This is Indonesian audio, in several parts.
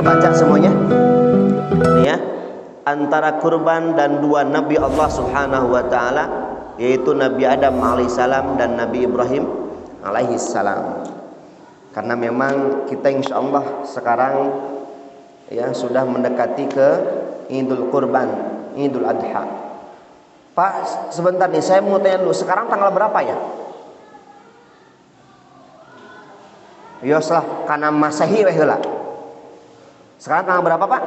terbaca semuanya? Ini ya, antara kurban dan dua nabi Allah Subhanahu wa taala, yaitu Nabi Adam alaihissalam dan Nabi Ibrahim alaihissalam. Karena memang kita insya Allah sekarang ya sudah mendekati ke Idul Kurban, Idul Adha. Pak, sebentar nih, saya mau tanya dulu, sekarang tanggal berapa ya? Yoslah, karena Masehi weh heula. Sekarang tanggal berapa, Pak?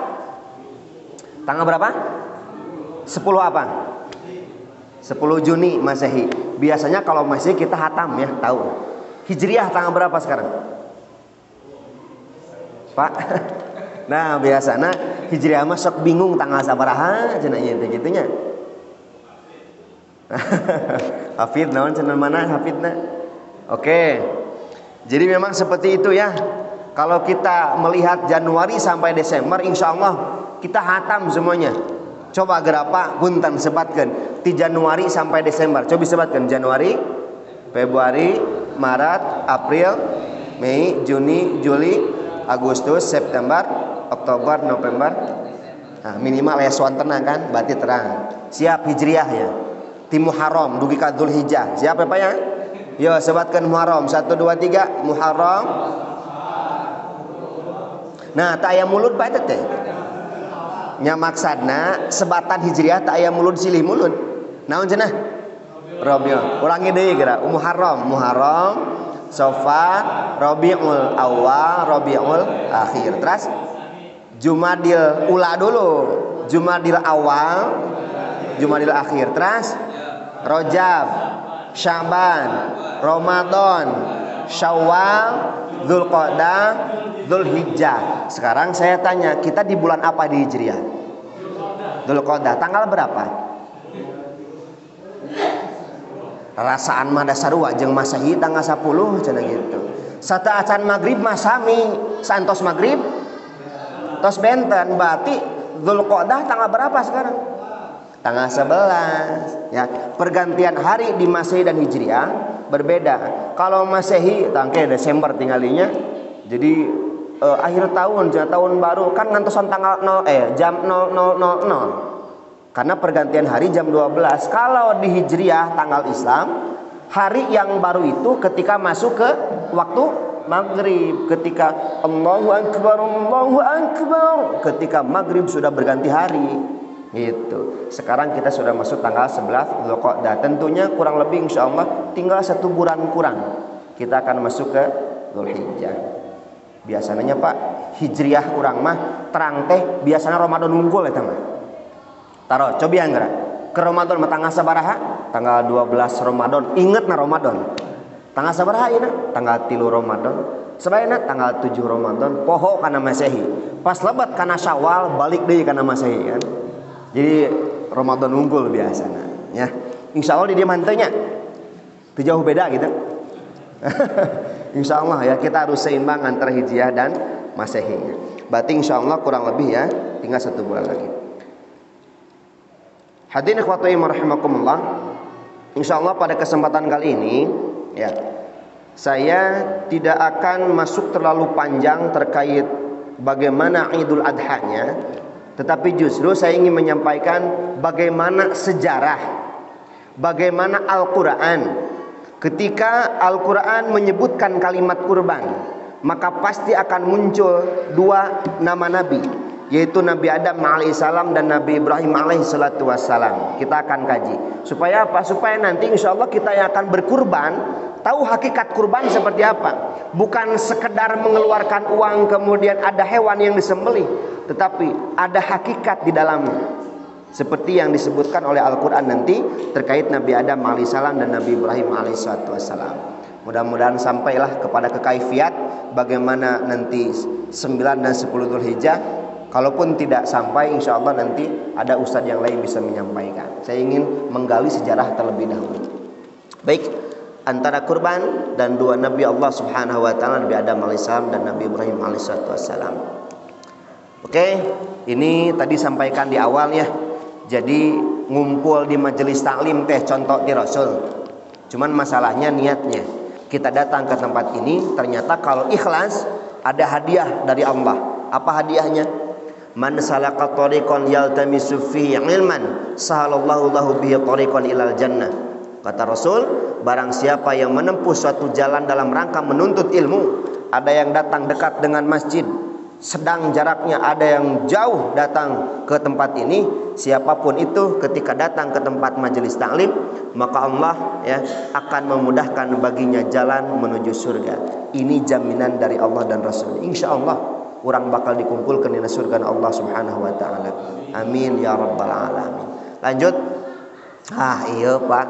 Tanggal berapa? 10 apa? 10 Juni Masehi. Biasanya kalau Masehi kita hatam ya, tahu. Hijriah tanggal berapa sekarang? Pak? Nah, biasanya Hijriah mah sok bingung tanggal sabaraha cenah ieu teh gitunya. Hafid naon cenah mana hafidna? Oke. Jadi memang seperti itu ya. Kalau kita melihat Januari sampai Desember, insya Allah kita hatam semuanya. Coba gerapa punten sebatkan di Januari sampai Desember. Coba sebatkan Januari, Februari, Maret, April, Mei, Juni, Juli, Agustus, September, Oktober, November. Nah, minimal ya suantena kan, berarti terang. Siap Hijriah ya. Di Muharram, dugi ka Dzulhijjah. Siap ya Pak ya? Yo sebatkan Muharram 1 2 3 Muharram. Nah, tak aya mulut Pak teh. Nya maksudna sebatan Hijriah tak aya mulut silih mulut. Naon cenah? Rabiul. Ulangi deui geura. Muharram, Safar, Rabiul Awal, Rabiul Akhir. Terus Jumadil Ula dulu. Jumadil Awal, Jumadil Akhir. Terus Rajab, Sya'ban, Ramadan, Syawal, Dzulqa'dah, Dzulhijjah. Sekarang saya tanya, kita di bulan apa di Hijriah? Dzulqa'dah. Tanggal berapa? Rasaan mah dasarua jeung Masehi tanggal 10 cenah gitu. Sata acan magrib mah sami, santos magrib tos benten, berarti Dzulqa'dah tanggal berapa sekarang? Tanggal 11 ya. Pergantian hari di Masehi dan Hijriah berbeda. Kalau Masehi tangke Desember tinggalinya. Jadi akhir tahun, tahun baru kan ngantosan tanggal jam 00.00. Karena pergantian hari jam 12. Kalau di Hijriah tanggal Islam, hari yang baru itu ketika masuk ke waktu maghrib, ketika Allahu Akbar, Allahu Akbar, ketika maghrib sudah berganti hari. Gitu. Sekarang kita sudah masuk tanggal 11 Dzulqa'dah. Tentunya kurang lebih insya Allah tinggal 1 bulan kurang kita akan masuk ke Dzulhijjah. Biasanya Pak Hijriah urang mah terang teh biasanya Ramadan unggul eta mah. Taro cobian geura. Ke Ramadan mah tanggal sabaraha? Tanggal 12 Ramadan. Ingetna Ramadan. Tanggal sabaraha ieu? Tanggal 3 Ramadan. Sebaiknya tanggal 7 Ramadan poho kana Masehi. Pas lebat kana Syawal balik deui kana Masehi kan. Jadi Ramadan unggul biasanya ya. Insya Allah di dia mantenya jauh beda gitu. Insya Allah ya kita harus seimbang antara Hijriah dan Masehi. Berarti insya Allah kurang lebih ya tinggal 1 bulan lagi. Hadirin ikhwati rahimakumullah. Insya Allah pada kesempatan kali ini ya saya tidak akan masuk terlalu panjang terkait bagaimana Idul Adha-nya. Tetapi justru saya ingin menyampaikan bagaimana sejarah, bagaimana Al-Quran. Ketika Al-Quran menyebutkan kalimat kurban, maka pasti akan muncul 2 nama Nabi, yaitu Nabi Adam alaihissalam dan Nabi Ibrahim alaihissalam. Kita akan kaji. Supaya apa? Supaya nanti insya Allah kita yang akan berkurban tahu hakikat kurban seperti apa. Bukan sekedar mengeluarkan uang kemudian ada hewan yang disembelih, tetapi ada hakikat di dalamnya. Seperti yang disebutkan oleh Al-Quran nanti terkait Nabi Adam alaihissalam dan Nabi Ibrahim alaihissalam. Mudah-mudahan sampailah kepada kekaifiat bagaimana nanti 9 dan 10 Dzulhijjah. Kalaupun tidak sampai, insya Allah nanti ada ustadz yang lain bisa menyampaikan. Saya ingin menggali sejarah terlebih dahulu. Baik, antara kurban dan 2 Nabi Allah Subhanahu Wa Taala, Nabi Adam alaihissalam dan Nabi Ibrahim alaihissalam. Oke, ini tadi sampaikan di awal ya. Jadi ngumpul di majelis taklim teh contoh di Rasul. Cuman masalahnya niatnya. Kita datang ke tempat ini ternyata kalau ikhlas ada hadiah dari Allah, Apa hadiahnya? Man salaka tariqan yaltamisu fihi ilman sahalallahu lahu bihi tariqan ilal jannah. Kata Rasul, barang siapa yang menempuh suatu jalan dalam rangka menuntut ilmu, ada yang datang dekat dengan masjid, sedang jaraknya ada yang jauh datang ke tempat ini, siapapun itu ketika datang ke tempat majelis taklim, maka Allah ya akan memudahkan baginya jalan menuju surga. Ini jaminan dari Allah dan Rasul. Insyaallah orang bakal dikumpulkan di surga Allah Subhanahu wa taala. Amin ya rabbal alamin. Lanjut. Iya Pak.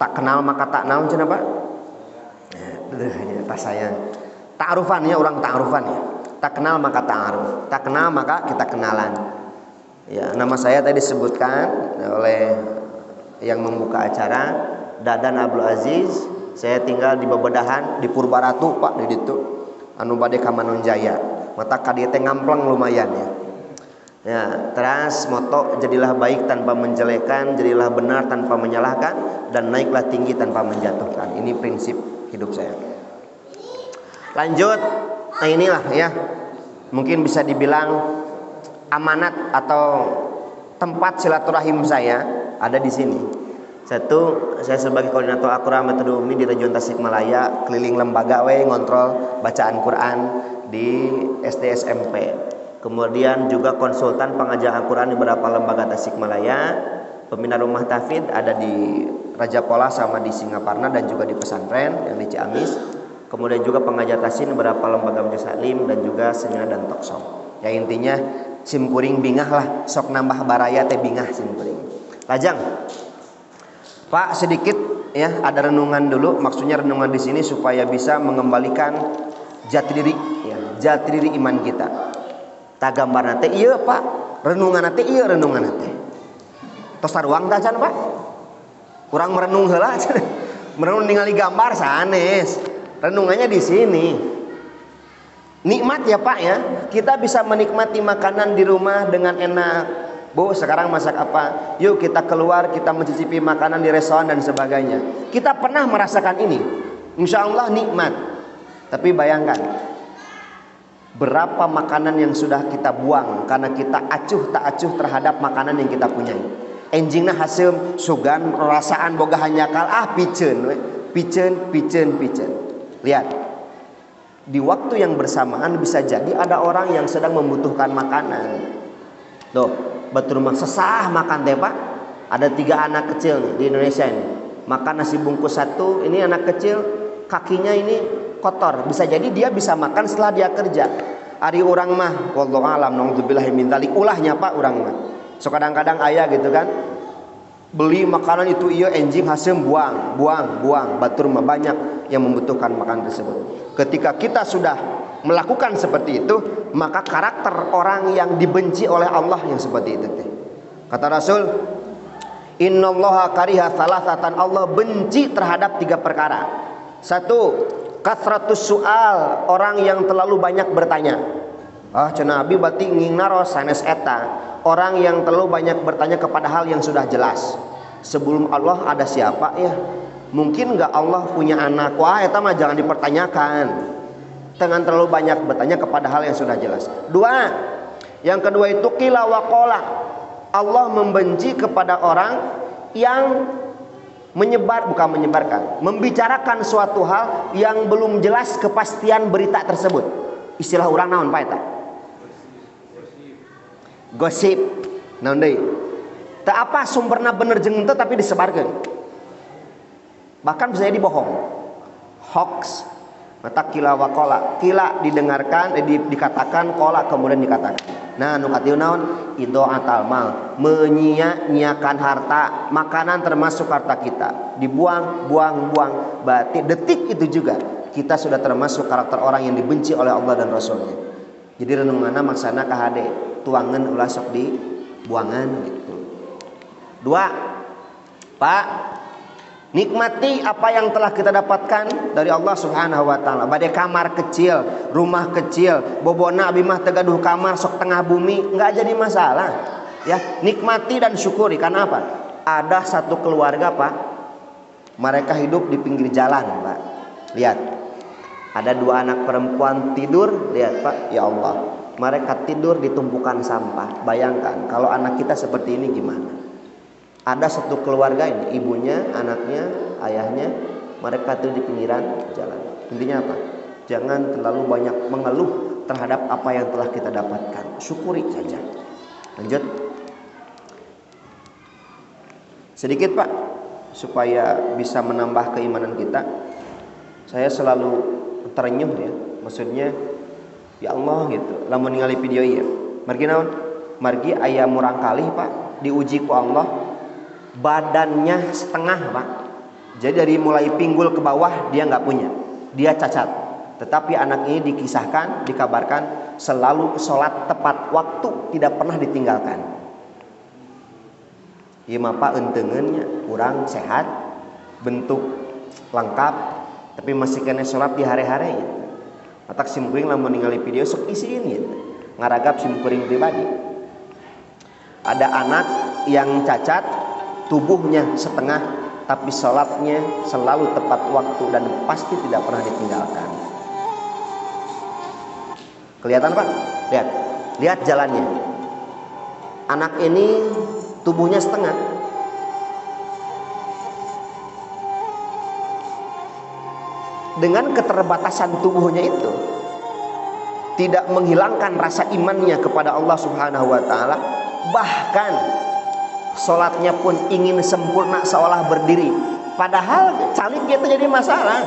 Tak kenal maka tak naon cenah Pak. Tas saya. Ta'arufannya orang ta'arufan ya. Tak kenal maka ta'aruf. Tak kenal maka kita kenalan. Ya, nama saya tadi disebutkan oleh yang membuka acara Dadan Abdul Aziz. Saya tinggal di Bebedahan di Purbaratu Pak di ditu. Anu bade ka Manunjaya. Mata ka dieu teh ngampleng lumayan ya. Ya, terus moto jadilah baik tanpa menjelekan, jadilah benar tanpa menyalahkan, dan naiklah tinggi tanpa menjatuhkan. Ini prinsip hidup saya. Lanjut, nah inilah ya, mungkin bisa dibilang amanat atau tempat silaturahim saya ada di sini. Satu, saya sebagai koordinator Al-Quran Metode Umi di Region Tasikmalaya, keliling lembaga ngontrol bacaan Quran di SD SMP. Kemudian juga konsultan pengajar Al-Quran di beberapa lembaga Tasikmalaya. Pembina rumah tahfidz ada di Raja Pola sama di Singaparna dan juga di pesantren yang di Ciamis. Kemudian juga pengajar tasin di beberapa lembaga majelis taklim dan juga seminar dan talkshow. Ya intinya simkuring bingah lah, sok nambah baraya teh bingah simkuring. Lajang. Pak sedikit ya ada renungan dulu, maksudnya renungan di sini supaya bisa mengembalikan jati diri ya, jati diri iman kita. Tak gambar nate iya Pak, renungan nate iya renungan nate. Tos saruang tah can Pak. Kurang merenung heula can. Merenung ningali gambar sanes. Renungannya di sini. Nikmat ya Pak ya. Kita bisa menikmati makanan di rumah dengan enak. Bu, sekarang masak apa? Yuk kita keluar, kita mencicipi makanan di restoran dan sebagainya. Kita pernah merasakan ini. Insya Allah nikmat. Tapi bayangkan, berapa makanan yang sudah kita buang karena kita acuh tak acuh terhadap makanan yang kita punyai. Enjingna hasil sugan rasaan boga hanyakal piceun we. Piceun. Lihat. Di waktu yang bersamaan bisa jadi ada orang yang sedang membutuhkan makanan. Tuh, betul mah sesah makan teh Pak. Ada 3 anak kecil nih di Indonesia ini. Makan nasi bungkus 1, ini anak kecil kakinya ini kotor. Bisa jadi dia bisa makan setelah dia kerja. Ari urang mah wallahu alam naudzubillahi min dzalik ulahnya Pak urang mah. So kadang-kadang aya gitu kan. Beli makanan itu iya enjing hasil buang. Batur mah banyak yang membutuhkan makanan tersebut. Ketika kita sudah melakukan seperti itu, maka karakter orang yang dibenci oleh Allah yang seperti itu. Kata Rasul, innallaha kariha salasatan, Allah benci terhadap 3 perkara. 1, kasratus su'al, orang yang terlalu banyak bertanya. Cenah abi berarti ngingnaros sanes eta, orang yang terlalu banyak bertanya kepada hal yang sudah jelas. Sebelum Allah ada siapa ya? Mungkin enggak Allah punya anak? Wah, eta mah jangan dipertanyakan. Dengan terlalu banyak bertanya kepada hal yang sudah jelas. 2, yang kedua itu qila wa qala. Allah membenci kepada orang yang membicarakan suatu hal yang belum jelas kepastian berita tersebut. Istilah orang naon Pak eta? Gosip. Naon deui? Teu apa sumberna bener jeung henteu tapi disebarkeun. Bahkan bisa jadi bohong. Hoax. Mata kila wa qala. Kila didengarkan, dikatakan, qala kemudian dikatakan. Nah, nu katieu naon? Idha'atul mal, menyia-nyiakan harta. Makanan termasuk harta kita. Dibuang. Berarti detik itu juga kita sudah termasuk karakter orang yang dibenci oleh Allah dan Rasulnya. Jadi renunganna maksana ka hade, tuangan ulah sok di buangan gitu. 2, Pak, nikmati apa yang telah kita dapatkan dari Allah Subhanahu wa taala. Bade kamar kecil, rumah kecil, bobona abi mah teu gaduh kamar sok tengah bumi, enggak jadi masalah. Ya, nikmati dan syukuri. Karena apa? Ada satu keluarga, Pak. Mereka hidup di pinggir jalan, Pak. Lihat. Ada 2 anak perempuan tidur, lihat Pak, ya Allah, mereka tidur di tumpukan sampah. Bayangkan kalau anak kita seperti ini gimana? Ada satu keluarga ini, ibunya, anaknya, ayahnya, mereka tidur di pinggiran jalan. Intinya apa? Jangan terlalu banyak mengeluh terhadap apa yang telah kita dapatkan. Syukuri saja. Lanjut. Sedikit Pak, supaya bisa menambah keimanan kita. Saya selalu terenyuh ya, maksudnya ya Allah gitu, lamun ningali video ieu margi naon, margi aya murang kalih Pak, diuji ku Allah, badannya setengah Pak, jadi dari mulai pinggul ke bawah dia nggak punya, dia cacat, tetapi anak ini dikisahkan, dikabarkan selalu sholat tepat waktu, tidak pernah ditinggalkan. Ieu mah Pak enteungeunnya kurang sehat, bentuk lengkap, tapi masih kena sholat di hari-hari ya. Atak simkuring lamun ningali video sok isiin ya. Ngaragap simkuring pribadi. Ada anak yang cacat, tubuhnya setengah, tapi sholatnya selalu tepat waktu dan pasti tidak pernah ditinggalkan. Kelihatan Pak? Lihat jalannya. Anak ini tubuhnya setengah. Dengan keterbatasan tubuhnya itu tidak menghilangkan rasa imannya kepada Allah Subhanahu wa taala, bahkan sholatnya pun ingin sempurna seolah berdiri, padahal calik itu jadi masalah.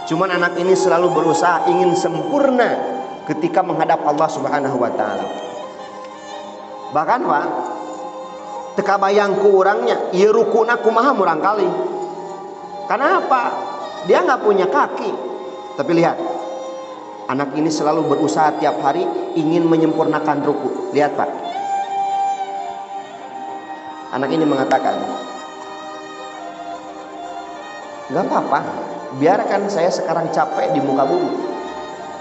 Cuman anak ini selalu berusaha ingin sempurna ketika menghadap Allah Subhanahu wa taala. Bahkan Pak, teka bayang ku urangnya ieu rukuna kumaha murang kali. Kenapa? Dia nggak punya kaki, tapi lihat, anak ini selalu berusaha tiap hari ingin menyempurnakan ruku. Lihat Pak, anak ini mengatakan, nggak apa-apa, biarkan saya sekarang capek di muka bumi,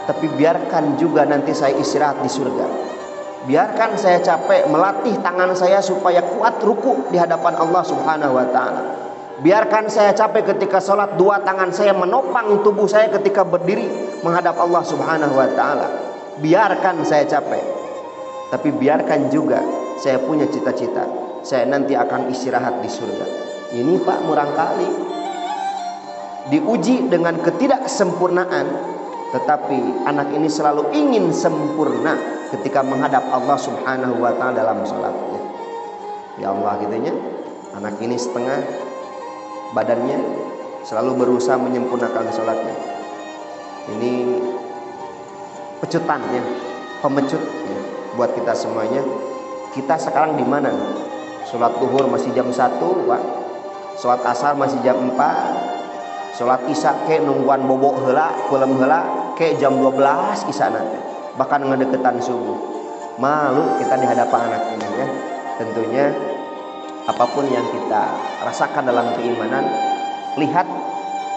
tapi biarkan juga nanti saya istirahat di surga. Biarkan saya capek melatih tangan saya supaya kuat ruku di hadapan Allah Subhanahu wa taala. Biarkan saya capek ketika sholat, 2 tangan saya menopang tubuh saya ketika berdiri menghadap Allah Subhanahu wa ta'ala. Biarkan saya capek, tapi biarkan juga saya punya cita-cita, saya nanti akan istirahat di surga. Ini Pak murang kali, diuji dengan ketidaksempurnaan, tetapi anak ini selalu ingin sempurna ketika menghadap Allah Subhanahu wa ta'ala dalam sholatnya. Ya Allah gitunya, anak ini setengah badannya selalu berusaha menyempurnakan sholatnya. Ini pecutannya, pemecutnya buat kita semuanya. Kita sekarang di mana? Sholat duhur masih jam 1 Pak, sholat asar masih jam 4, sholat isya ke nungguan bobok heula, kulem heula ke jam 12 isya nanti, bahkan ngedeketan subuh. Malu kita di hadapan anak ini ya. Tentunya apapun yang kita rasakan dalam keimanan, lihat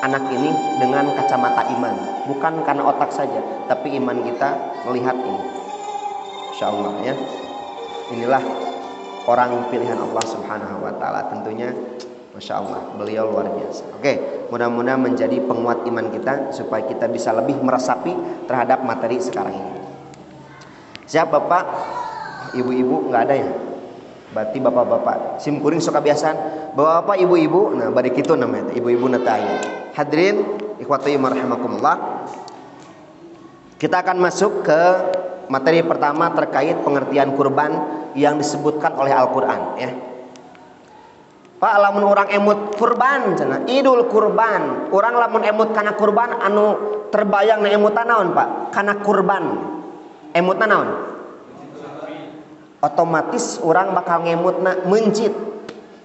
anak ini dengan kacamata iman, bukan karena otak saja, tapi iman kita melihat ini. Insya Allah ya, inilah orang pilihan Allah Subhanahu wa ta'ala. Tentunya Masya Allah, beliau luar biasa. Oke, mudah-mudahan menjadi penguat iman kita supaya kita bisa lebih meresapi terhadap materi sekarang ini. Siap Bapak, Ibu-ibu nggak ada ya? Berarti bapak-bapak simkuring suka biasan, bapak-bapak ibu-ibu, nah bari kitu namanya ibu-ibu nataya. Hadirin ikhwati rahimakumullah, kita akan masuk ke materi pertama terkait pengertian kurban yang disebutkan oleh Al-Qur'an ya. Pak, lamun orang emut kurban cenah idul kurban, orang lamun emut kana kurban anu terbayang na emutan naon Pak? Kana kurban emutna naon? Otomatis orang bakal ngemutna mencit.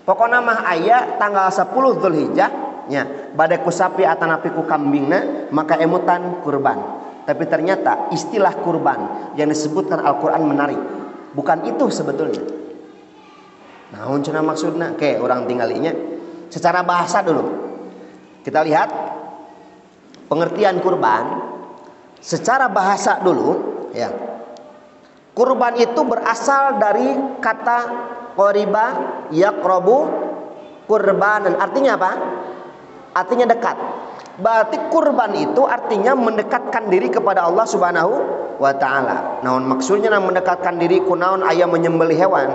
Pokoknya mah aya tanggal 10 Zulhijjah nya bade ku sapi atanapi ku kambingna maka emutan kurban. Tapi ternyata istilah kurban yang disebutkan Al-Qur'an menarik. Bukan itu sebetulnya. Naon cenah maksudna? Oke, orang tinggalinya secara bahasa dulu. Kita lihat pengertian kurban secara bahasa dulu ya. Kurban itu berasal dari kata qoriba yaqrabu kurbanan. Artinya apa? Artinya dekat. Berarti kurban itu artinya mendekatkan diri kepada Allah Subhanahu wa taala. Naon maksudnya mendekatkan diri kunaon aya menyembelih hewan.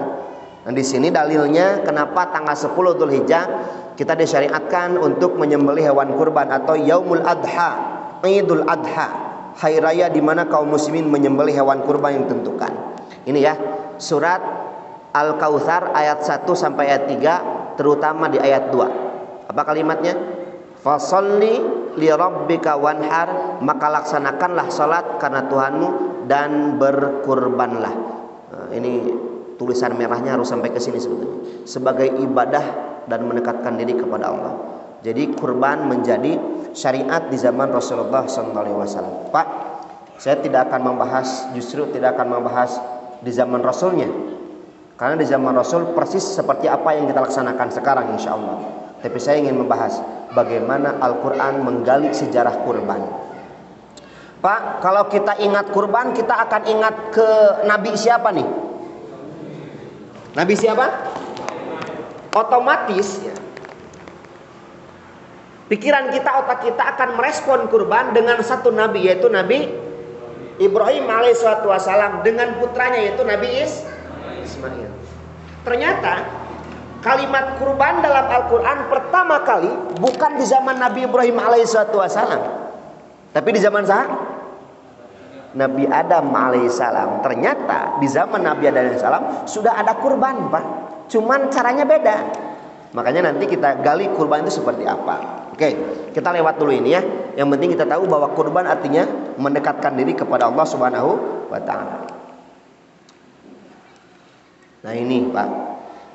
Nah, di sini dalilnya kenapa tanggal 10 Dzulhijjah kita disyariatkan untuk menyembelih hewan kurban atau Yaumul Adha, Idul Adha, hari raya di mana kaum muslimin menyembelih hewan kurban yang ditentukan. Ini ya, surat Al-Kautsar ayat 1 sampai ayat 3, terutama di ayat 2. Apa kalimatnya? Fasholli li rabbika wanhar, maka laksanakanlah salat karena Tuhanmu dan berkurbanlah. Nah, ini tulisan merahnya harus sampai ke sini sebetulnya. Sebagai ibadah dan mendekatkan diri kepada Allah. Jadi kurban menjadi syariat di zaman Rasulullah SAW. Pak, saya tidak akan membahas, justru tidak akan membahas di zaman Rasulnya. Karena di zaman Rasul persis seperti apa yang kita laksanakan sekarang insya Allah. Tapi saya ingin membahas bagaimana Al-Quran menggali sejarah kurban. Pak, kalau kita ingat kurban, kita akan ingat ke Nabi siapa nih? Nabi siapa? Otomatis ya, pikiran kita, otak kita akan merespon kurban dengan satu Nabi, yaitu Nabi Ibrahim alaihissalam dengan putranya yaitu Nabi Ismail. Ternyata kalimat kurban dalam Al-Quran pertama kali bukan di zaman Nabi Ibrahim alaihissalam, tapi di zaman Nabi Adam alaihissalam. Ternyata di zaman Nabi Adam alaihissalam sudah ada kurban, Pak. Cuman caranya beda. Makanya nanti kita gali kurban itu seperti apa. Oke, kita lewat dulu ini ya. Yang penting kita tahu bahwa kurban artinya mendekatkan diri kepada Allah Subhanahu wa taala. Nah ini, Pak.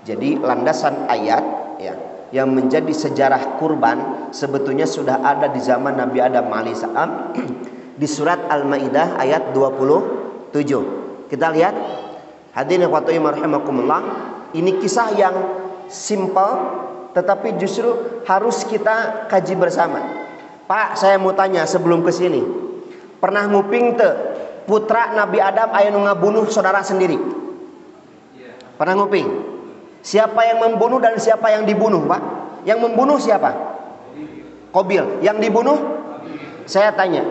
Jadi landasan ayat ya yang menjadi sejarah kurban sebetulnya sudah ada di zaman Nabi Adam alaihissalam di surat Al-Maidah ayat 27. Kita lihat, hadirin wa rahimakumullah, ini kisah yang simple tetapi justru harus kita kaji bersama. Pak, saya mau tanya sebelum ke sini. Pernah nguping teu putra Nabi Adam aya nu ngabunuh saudara sendiri? Pernah nguping? Siapa yang membunuh dan siapa yang dibunuh, Pak? Yang membunuh siapa? Qabil. Yang dibunuh? Saya tanya,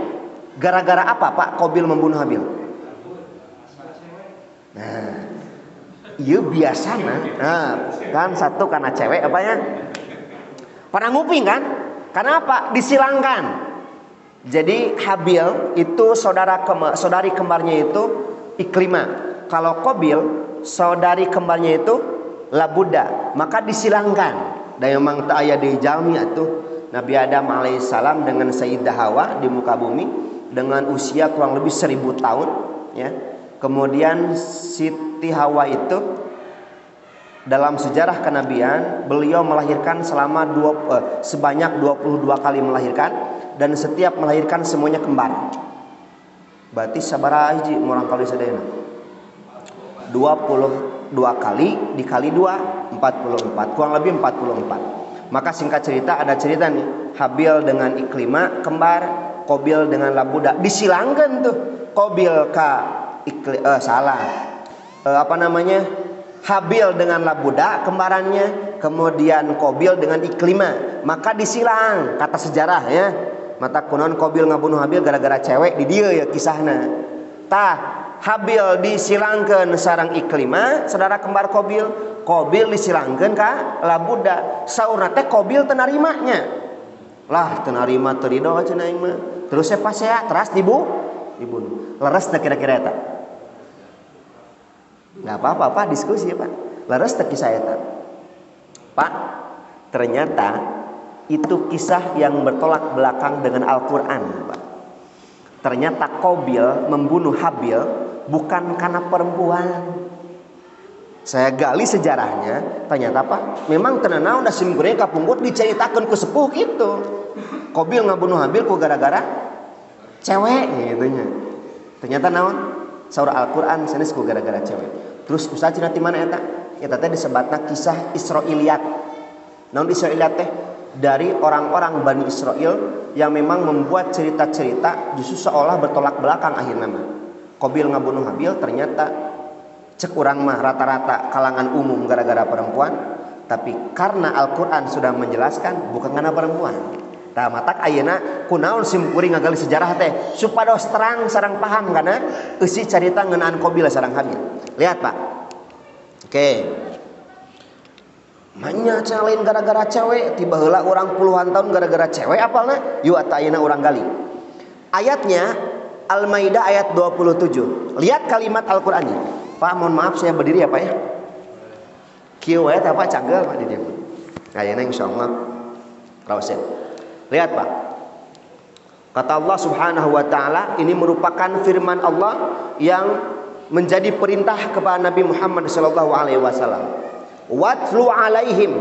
gara-gara apa, Pak, Qabil membunuh Habil? Nah, iya biasanya. Nah, kan satu karena cewek apanya? Pernah nguping kan? Karena apa? Disilangkan. Jadi Habil itu saudari kembarnya itu Iklimah. Kalau Qabil saudari kembarnya itu Labuda, maka disilangkan. Dan memang tak aya di jalmi atuh Nabi Adam alaihissalam dengan Sayyidah Hawa di muka bumi dengan usia kurang lebih 1000 tahun ya. Kemudian Siti Hawa itu dalam sejarah kenabian beliau melahirkan sebanyak 22 kali melahirkan, dan setiap melahirkan semuanya kembar. Berarti sabaraha hiji urang kali sadayana? 22 kali dikali 2 44, kurang lebih 44. Maka singkat cerita ada cerita nih, Habil dengan Iklimah kembar, Qabil dengan Labuda. Disilangkan tuh Qabil ka Habil dengan Labuda kembarannya, kemudian Qabil dengan Iklimah, maka disilang kata sejarah ya. Mata kunon Qabil ngabunuh Habil gara-gara cewek di dia ya kisahna. Tah Habil disilangkan sareng Iklimah, saudara kembar Qabil. Qabil disilangkan ka Labuda. Saurna teh Qabil teu narimanya. Lah teu narima teu ridho cenah aing mah. Terus sepasea teras dibunuh. Leres teh kira-kira eta? Enggak apa-apa, Pak, diskusi ya, Pak. Leres teh kisah eta? Pak, ternyata itu kisah yang bertolak belakang dengan Al-Qur'an, Pak. Ternyata Qabil membunuh Habil bukan karena perempuan. Saya gali sejarahnya, ternyata Pak, memang tenanaun da simkureun kapungkur diceritakeun ku sepuh gitu. Qabil ngabunuh Habil ku gara-gara cewek gitu nya. Ternyata naon? Saur Al-Qur'an sanes ku gara-gara cewek. Terus usaha cenah ti mana eta? Eta teh disebutna kisah Israiliyat. Naon Israiliyat teh? Dari orang-orang Bani Israel yang memang membuat cerita-cerita justru seolah bertolak belakang akhirnya mah. Qabil ngabunuh Habil ternyata cek urang mah rata-rata kalangan umum gara-gara perempuan, tapi karena Al-Qur'an sudah menjelaskan bukan karena perempuan. Tah matak ayeuna kunaon sim kuring ngagali sejarah teh supados terang sareng paham kana eusi carita ngeunaan Qabil sareng Habil. Lihat Pak. Oke. Manya lain gara-gara cewek, tiba heula orang puluhan tahun gara-gara cewek apalna? Yuk ata ayeuna urang gali. Ayatnya Al-Maidah ayat 27. Lihat kalimat Al-Qur'annya. Pak, mohon maaf saya berdiri ya Pak ya. Kieu wae teh Pak cagel Pak di dieu. Ayeuna insyaallah raoset. Lihat Pak. Kata Allah Subhanahu wa taala, ini merupakan firman Allah yang menjadi perintah kepada Nabi Muhammad sallallahu alaihi wasallam. Watlu alaihim,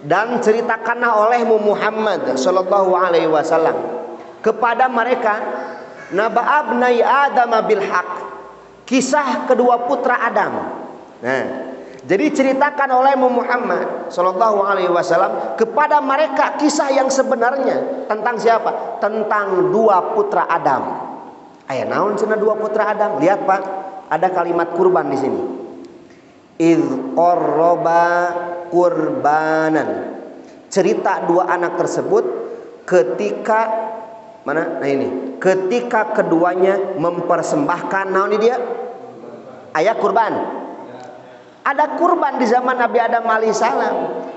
dan ceritakanlah olehmu Muhammad sallallahu alaihi wasallam kepada mereka naba abnai Adam bil haq, kisah kedua putra Adam. Nah, jadi ceritakan olehmu Muhammad sallallahu alaihi wasallam kepada mereka kisah yang sebenarnya tentang siapa? Tentang dua putra Adam. Aya naon cenah dua putra Adam? Lihat Pak, ada kalimat kurban di sini. Idh qarraba qurbanan. Cerita dua anak tersebut ketika mana? Nah ini, ketika keduanya mempersembahkan naon dia? Aya kurban. Ada kurban di zaman Nabi Adam alaihissalam.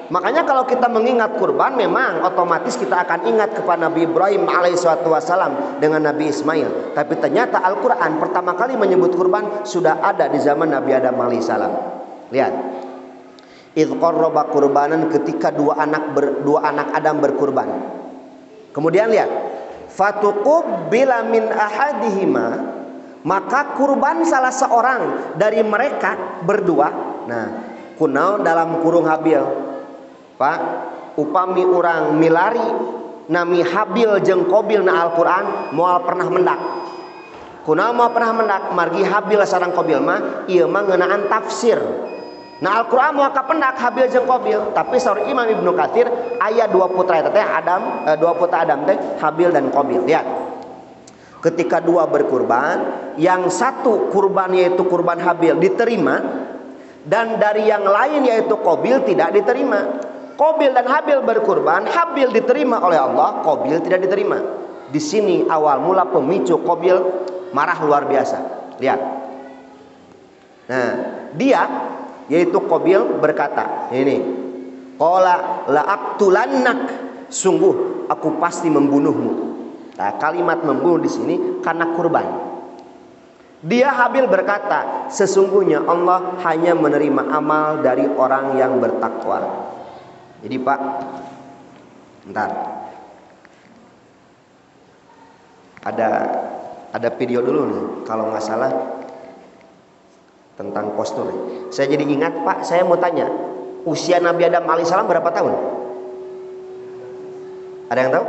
Makanya kalau kita mengingat kurban, memang otomatis kita akan ingat kepada Nabi Ibrahim alaihissalam dengan Nabi Ismail. Tapi ternyata Al-Quran pertama kali menyebut kurban sudah ada di zaman Nabi Adam alaihissalam. Lihat, idh qarraba qurbanan, ketika dua anak Adam berkurban. Kemudian lihat, fatuqubbila min ahadihima, maka kurban salah seorang dari mereka berdua. Nah, kunaon dalam kurung Habil, Pak, upami urang milari nami Habil jeung Qabil na Al-Qur'an moal pernah mendak. Kunaon moal pernah mendak? Margi Habil sareng Qabil mah ieu mah ngeunaan tafsir. Nah Al-Quran mau kapendak Habil jeung Qabil, tapi saur Imam Ibnu Katsir aya dua putra teh dua putra Adam teh Habil dan Qabil. Lihat, ketika dua berkurban, yang satu kurban yaitu kurban Habil diterima, dan dari yang lain yaitu Qabil tidak diterima. Qabil dan Habil berkurban, Habil diterima oleh Allah, Qabil tidak diterima. Di sini awal mula pemicu Qabil marah luar biasa. Lihat, nah dia yaitu Qabil berkata, ini qala la aqtulannak, sungguh aku pasti membunuhmu. Nah, kalimat membunuh di sini karena kurban. Dia Habil berkata, sesungguhnya Allah hanya menerima amal dari orang yang bertakwa. Jadi Pak, bentar, ada video dulu nih kalau nggak salah tentang postur. Saya jadi ingat Pak, saya mau tanya, usia Nabi Adam alaihissalam berapa tahun? Ada yang tahu?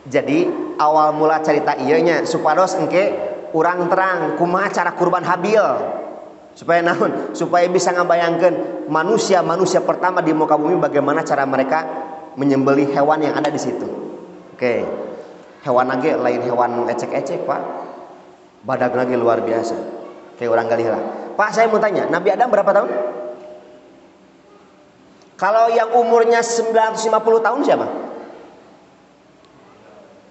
Jadi awal mula cerita ieu nya supados engke urang terang kumaha cara kurban Habil. Supaya naon? Supaya bisa ngabayangkeun manusia pertama di muka bumi bagaimana cara mereka menyembelih hewan yang ada di situ. Oke. Hewan lagi lain hewan ecek-ecek, Pak. Badag lagi luar biasa. Kayak orang galihlah. Pak, saya mau tanya, Nabi Adam berapa tahun? Kalau yang umurnya 950 tahun siapa?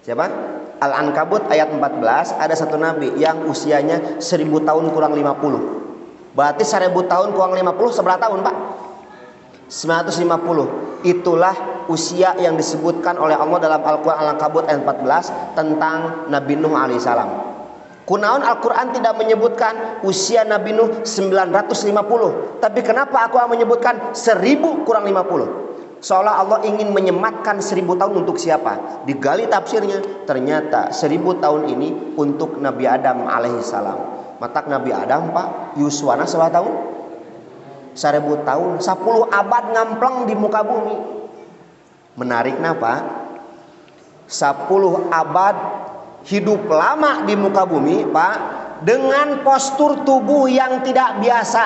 Siapa? Al-Ankabut ayat 14, ada satu nabi yang usianya 1000 tahun kurang 50. Berarti 1000 tahun kurang 50 seberapa tahun, Pak? 950. Itulah usia yang disebutkan oleh Allah dalam Al-Quran Al-Ankabut ayat 14 tentang Nabi Nuh alaihissalam. Kunaon Al-Quran tidak menyebutkan usia Nabi Nuh 950, tapi kenapa aku menyebutkan 1000 kurang 50? Seolah Allah ingin menyematkan 1000 tahun untuk siapa? Digali tafsirnya, ternyata 1000 tahun ini untuk Nabi Adam alaihissalam. Matak Nabi Adam, Pak, yuswana seberapa tahun? 1000 tahun, 10 abad ngampleng di muka bumi. Menarik Pak, 10 abad hidup lama di muka bumi, Pak, dengan postur tubuh yang tidak biasa.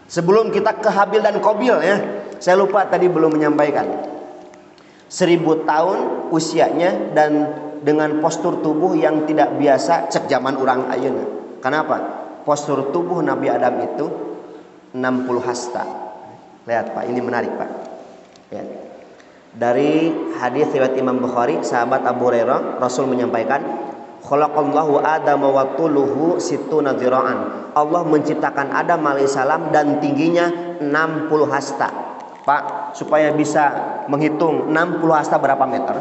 Sebelum kita ke Habil dan Qabil ya, saya lupa tadi belum menyampaikan. 1000 tahun usianya dan dengan postur tubuh yang tidak biasa cek zaman orang ayeuna. Kenapa? Postur tubuh Nabi Adam itu 60 hasta. Lihat Pak, ini menarik Pak. Lihat. Dari hadis riwayat Imam Bukhari, sahabat Abu Hurairah, Rasul menyampaikan, khalaqallahu Adama wa tuluhu sittuna dzira'an. Allah menciptakan Adam alaihissalam dan tingginya 60 hasta. Pak, supaya bisa menghitung 60 hasta berapa meter?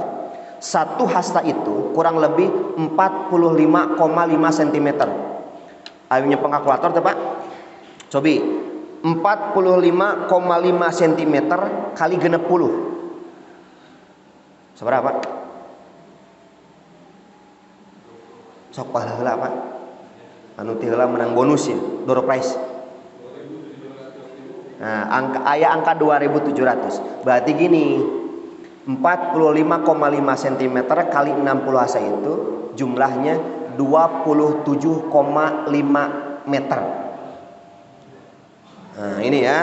Satu hasta itu kurang lebih 45,5 cm. Ayonya pengkalkulator tuh Pak. Cobi 45,5 cm kali 60. Seberapa? Sok pahala Pak. Anu teh menang bonus ya, door prize. Nah, angka 2700. Berarti gini, 45,5 cm kali 60 hasta itu jumlahnya 27,5 meter. Nah, ini ya.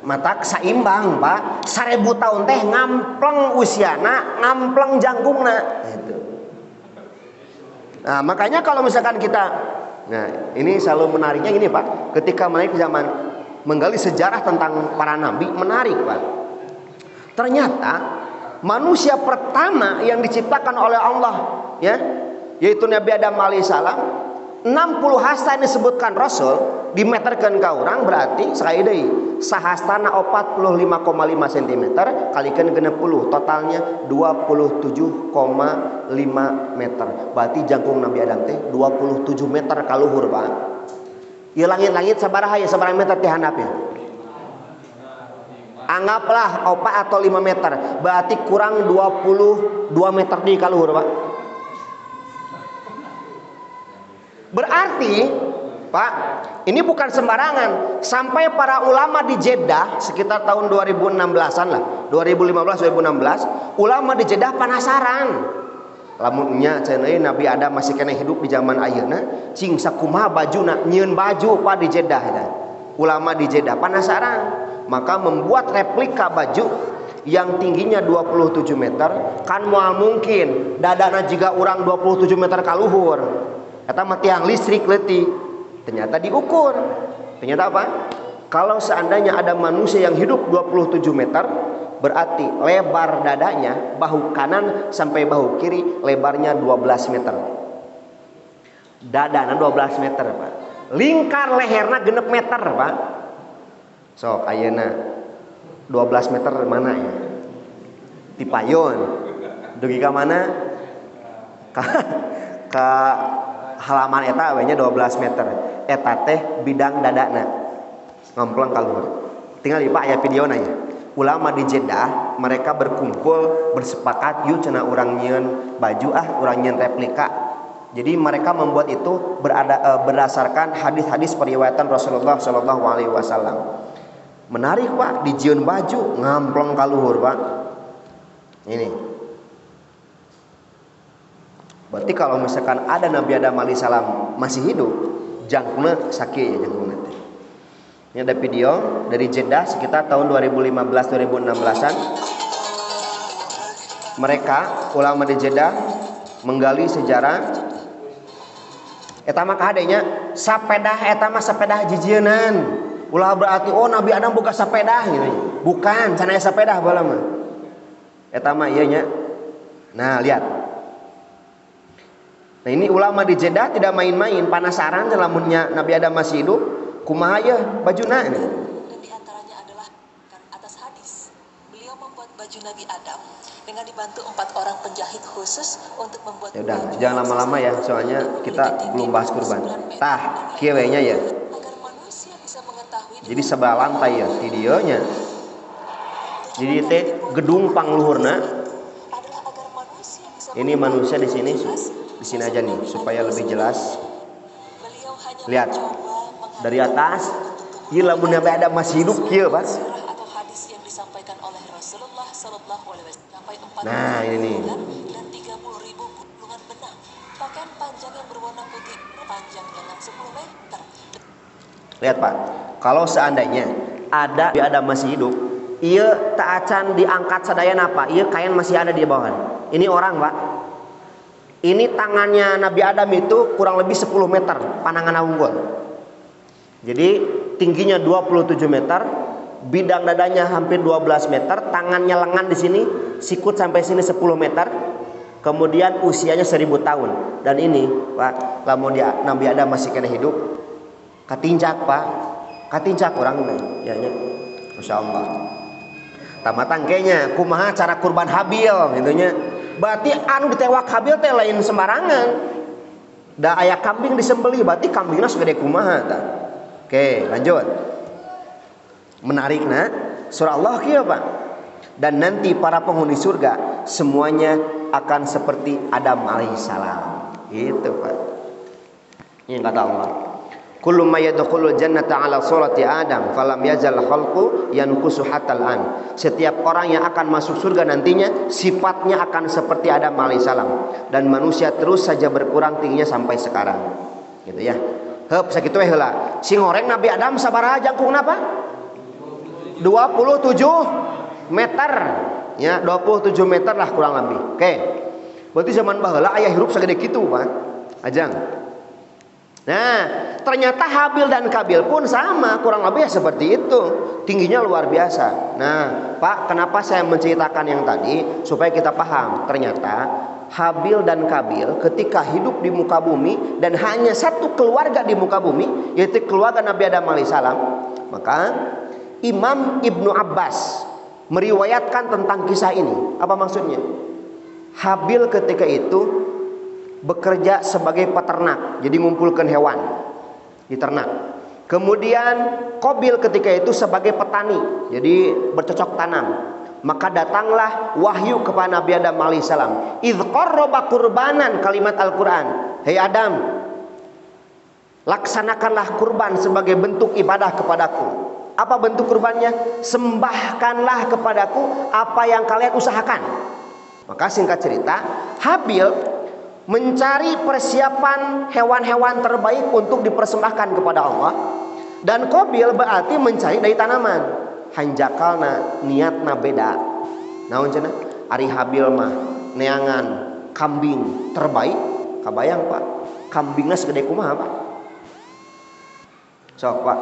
Matak saimbang Pak, 1000 tahun teh ngampleng usiana, ngampleng janggungna gitu. Nah makanya kalau misalkan kita, nah ini selalu menariknya ini Pak, ketika menarik zaman menggali sejarah tentang para nabi, menarik Pak. Ternyata manusia pertama yang diciptakan oleh Allah ya, yaitu Nabi Adam alaihissalam, 60 hasta yang disebutkan Rasul dimeterkan ke orang, berarti sekali deui sahastana 45,5 cm kalikan 60 totalnya 27,5 meter. Berarti jangkung Nabi Adam teh 27 meter kaluhur Pak. Ieu langit-langit sabaraha ya, sabaraha meter teh handapnya? Anggaplah 4 atau 5 meter, berarti kurang 22 meter di kaluhur Pak. Berarti Pak, ini bukan sembarangan. Sampai para ulama di Jeddah sekitar tahun 2016-an lah, 2015-2016, ulama di Jeddah penasaran. Lamunnya cenah Nabi Adam masih kena hidup di zaman ayeuna, cing sakumaha bajuna, nyieun baju Pak di Jeddah eta. Ulama di Jeddah penasaran, maka membuat replika baju yang tingginya 27 meter, kan moal mungkin dadana jiga urang 27 meter kaluhur. Eta mah tiang listrik leutik. Ternyata diukur. Ternyata apa? Kalau seandainya ada manusia yang hidup 27 meter, berarti lebar dadanya, bahu kanan sampai bahu kiri lebarnya 12 meter. Dadana 12 meter Pak. Lingkar leherna 6 meter Pak. Sok ayeuna 12 meter mana ya? Di payon. Dugi ka mana? Ka halaman eta we nya 12 meter. Eta teh bidang dadana. Ngampleng kaluhur. Tinggal di Pak aya videona ya. Ulama di Jeddah mereka berkumpul bersepakat yuk cenah urang nyieun baju urang nyieun replika. Jadi mereka membuat itu berdasarkan hadis-hadis periwayatan Rasulullah Shallallahu alaihi wasallam. Menarik Pak, dijieun baju ngampleng kaluhur Pak. Ini. Berarti kalau misalkan ada Nabi Adam alaihissalam masih hidup, jangkungna sakit ya jangkungna. Ini ada video dari Jeddah sekitar tahun 2015-2016an. Mereka ulama di Jeddah menggali sejarah. Eta mah kahadenya sapeda, eta mah sapeda jijienan. Ulah berarti oh Nabi Adam boga sapeda gitu. Bukan, sana sapeda baheula mah. Eta mah ieu nya. Nah, lihat. Nah ini ulama di Jeddah tidak main-main, penasaran lamunnya Nabi Adam masih hidup, kumaha ya bajuna ini. Dan diantaranya adalah atas hadis, beliau membuat baju Nabi Adam dengan dibantu 4 orang penjahit khusus untuk membuat. Ya udah, jangan lama-lama ya, soalnya kita belum bahas kurban. Tah, kieu we nya ya. Agar manusia bisa mengetahui. Jadi sebelah lantai ya videonya. Jadi teh gedung pangluhurna. Ini manusia di sini. Di sini aja nih supaya lebih jelas. Lihat dari atas, ieu lamun Nabi Adam masih hidup kieu, Pak. Nah, ini nih. Dan 30.000 gulungan benang. Pakaian panjang yang berwarna putih panjang dengan 10 meter. Lihat, Pak. Kalau seandainya ada Nabi Adam masih hidup, ieu tak acan diangkat sadayana apa? Ieu kain masih ada di bawah. Ini orang, Pak. Ini tangannya Nabi Adam itu kurang lebih 10 meter panangan unggul. Jadi tingginya 27 meter, bidang dadanya hampir 12 meter, tangannya lengan di sini, sikut sampai sini 10 meter. Kemudian usianya 1000 tahun. Dan ini Pak, lamun dia Nabi Adam masih kena hidup, katincak Pak, katincak orang ya, ya. Masya Allah. Tamatang kayaknya kumaha cara kurban Habil gitunya. Berarti anu ditewak Habil teh lain sembarangan. Da aya kambing disembelih, berarti kambingna segede kumaha tah. Oke, lanjut. Menarik nah, surah Allah kieu Pak. Dan nanti para penghuni surga semuanya akan seperti Adam alaihissalam. Gitu Pak. Ini kata Allah. Kullu may yadkhulul jannata ala surati Adam falam yazal khalqu yanqusu hatal an. Setiap orang yang akan masuk surga nantinya sifatnya akan seperti Adam alaihissalam, dan manusia terus saja berkurang tingginya sampai sekarang. Gitu ya. Heup sakitu we heula. Si ngoreng Nabi Adam sabaraha jangkungna Pak? 27 meter. Ya, 27 meter lah kurang lebih. Oke. Berarti zaman baheula aya hirup sagede kitu Pak. Ajang. Nah, ternyata Habil dan Kabil pun sama, kurang lebih seperti itu. Tingginya luar biasa. Nah, Pak, kenapa saya menceritakan yang tadi? Supaya kita paham. Ternyata Habil dan Kabil ketika hidup di muka bumi dan hanya satu keluarga di muka bumi, yaitu keluarga Nabi Adam alaihissalam, maka Imam Ibnu Abbas meriwayatkan tentang kisah ini. Apa maksudnya? Habil ketika itu bekerja sebagai peternak, jadi ngumpulkan hewan diternak. Kemudian Qabil ketika itu sebagai petani, jadi bercocok tanam. Maka datanglah wahyu kepada Nabi Adam alaihissalam. Idz qarraba qurbanan, kalimat Al-Quran. Hei Adam, laksanakanlah kurban sebagai bentuk ibadah kepadaku. Apa bentuk kurbannya? Sembahkanlah kepadaku apa yang kalian usahakan. Maka singkat cerita, Habil mencari persiapan hewan-hewan terbaik untuk dipersembahkan kepada Allah, dan Qabil berarti mencari dari tanaman. Hanjakalna niatna beda. Naon cenah? Ari Habil mah neangan kambing terbaik. Kabayang Pak, kambingna segede kumaha Pak? Sok Pak,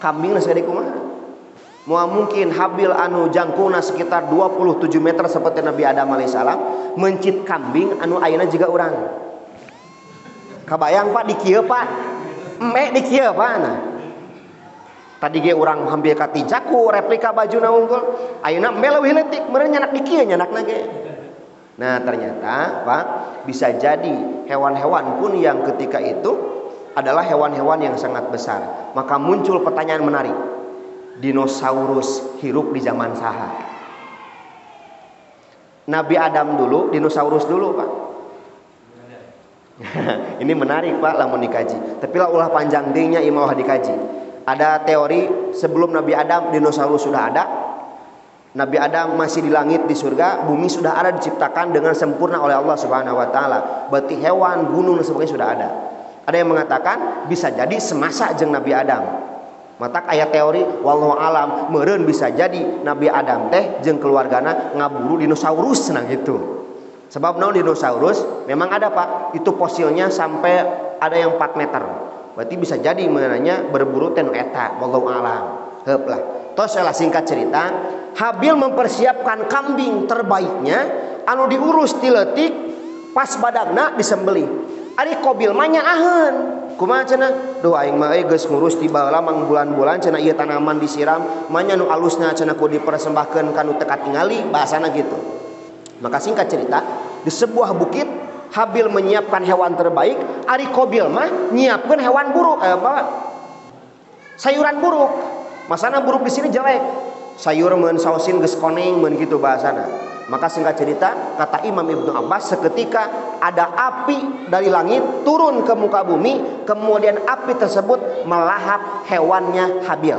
kambingna segede kumaha? Moal mungkin Habil anu jangkuna sekitar 27 meter seperti Nabi Adam alaihissalam mencit kambing anu ayeuna juga urang. Kabayang Pak di kieu Pak, eme di kieu Pak. Nah, tadi ge urang hampir katincak ku replika bajuna unggul, ayeuna eme leuwih leutik meureun nyanak di kieu nyanakna ge. Nah, ternyata Pak, bisa jadi hewan-hewan pun yang ketika itu adalah hewan-hewan yang sangat besar. Maka muncul pertanyaan menarik. Dinosaurus hirup di zaman saha? Nabi Adam dulu, dinosaurus dulu Pak. Ini menarik Pak, lamun dikaji. Tapi lah ulah panjang dingnya imauh dikaji. Ada teori sebelum Nabi Adam dinosaurus sudah ada. Nabi Adam masih di langit di surga, bumi sudah ada diciptakan dengan sempurna oleh Allah Subhanahu wa taala. Berarti hewan, gunung dan sebagainya sudah ada. Ada yang mengatakan bisa jadi semasa jeung Nabi Adam. Matak ayat teori wallahu alam meureun bisa jadi Nabi Adam teh jeung keluargana ngaburu dinosaurus cenah gitu. Sebab naon dinosaurus memang ada Pak, itu fosilnya sampai ada yang 4 meter. Berarti bisa jadi menanya berburu teh nu eta wallahu alam. Heup lah. Tos lah singkat cerita, Habil mempersiapkan kambing terbaiknya anu diurus ti leutik, pas badagna disembelih. Ari Qabil mah nyaaheun. Kumaha cenah? Duh aing mah geus ngurus ti baheula mang bulan-bulan cenah ieu tanaman disiram, manya nu alusna cenah ku dipersembahkeun ka nu teu katingali, bahasana gitu. Maka singkat cerita, di sebuah bukit Habil menyiapkan hewan terbaik, ari Qabil mah nyiapkeun hewan buruk, sayuran buruk. Masana buruk di sini jelek. Sayur mun sausin geus koneng mun kitu bahasana. Maka singkat cerita, kata Imam Ibnu Abbas, seketika ada api dari langit turun ke muka bumi, kemudian api tersebut melahap hewannya Habil.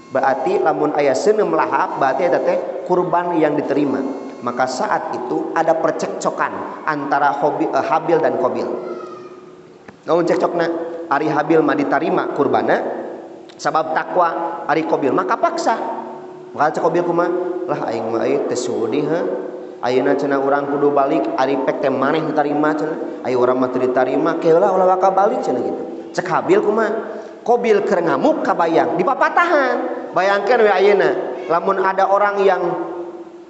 Berarti lamun aya seuneu melahap, berarti eta teh kurban yang diterima. Maka saat itu ada percekcokan antara Habil dan Qabil. Namun cekcokna, ari Habil mah ditarima kurbana sabab takwa, ari Qabil mah kapaksa. Maka cek Qabil kumaha? Lah aing mah teh sudi heuh. Ayeuna cenah urang kudu balik ari pek teh maneh ditarima cenah. Aya urang mah teu ditarima, keula ulah bakal balik cenah gitu. Cek Habil kumaha? Qabil keur ngamuk kabayang di papatahan. Bayangkeun we ayeuna lamun ada orang yang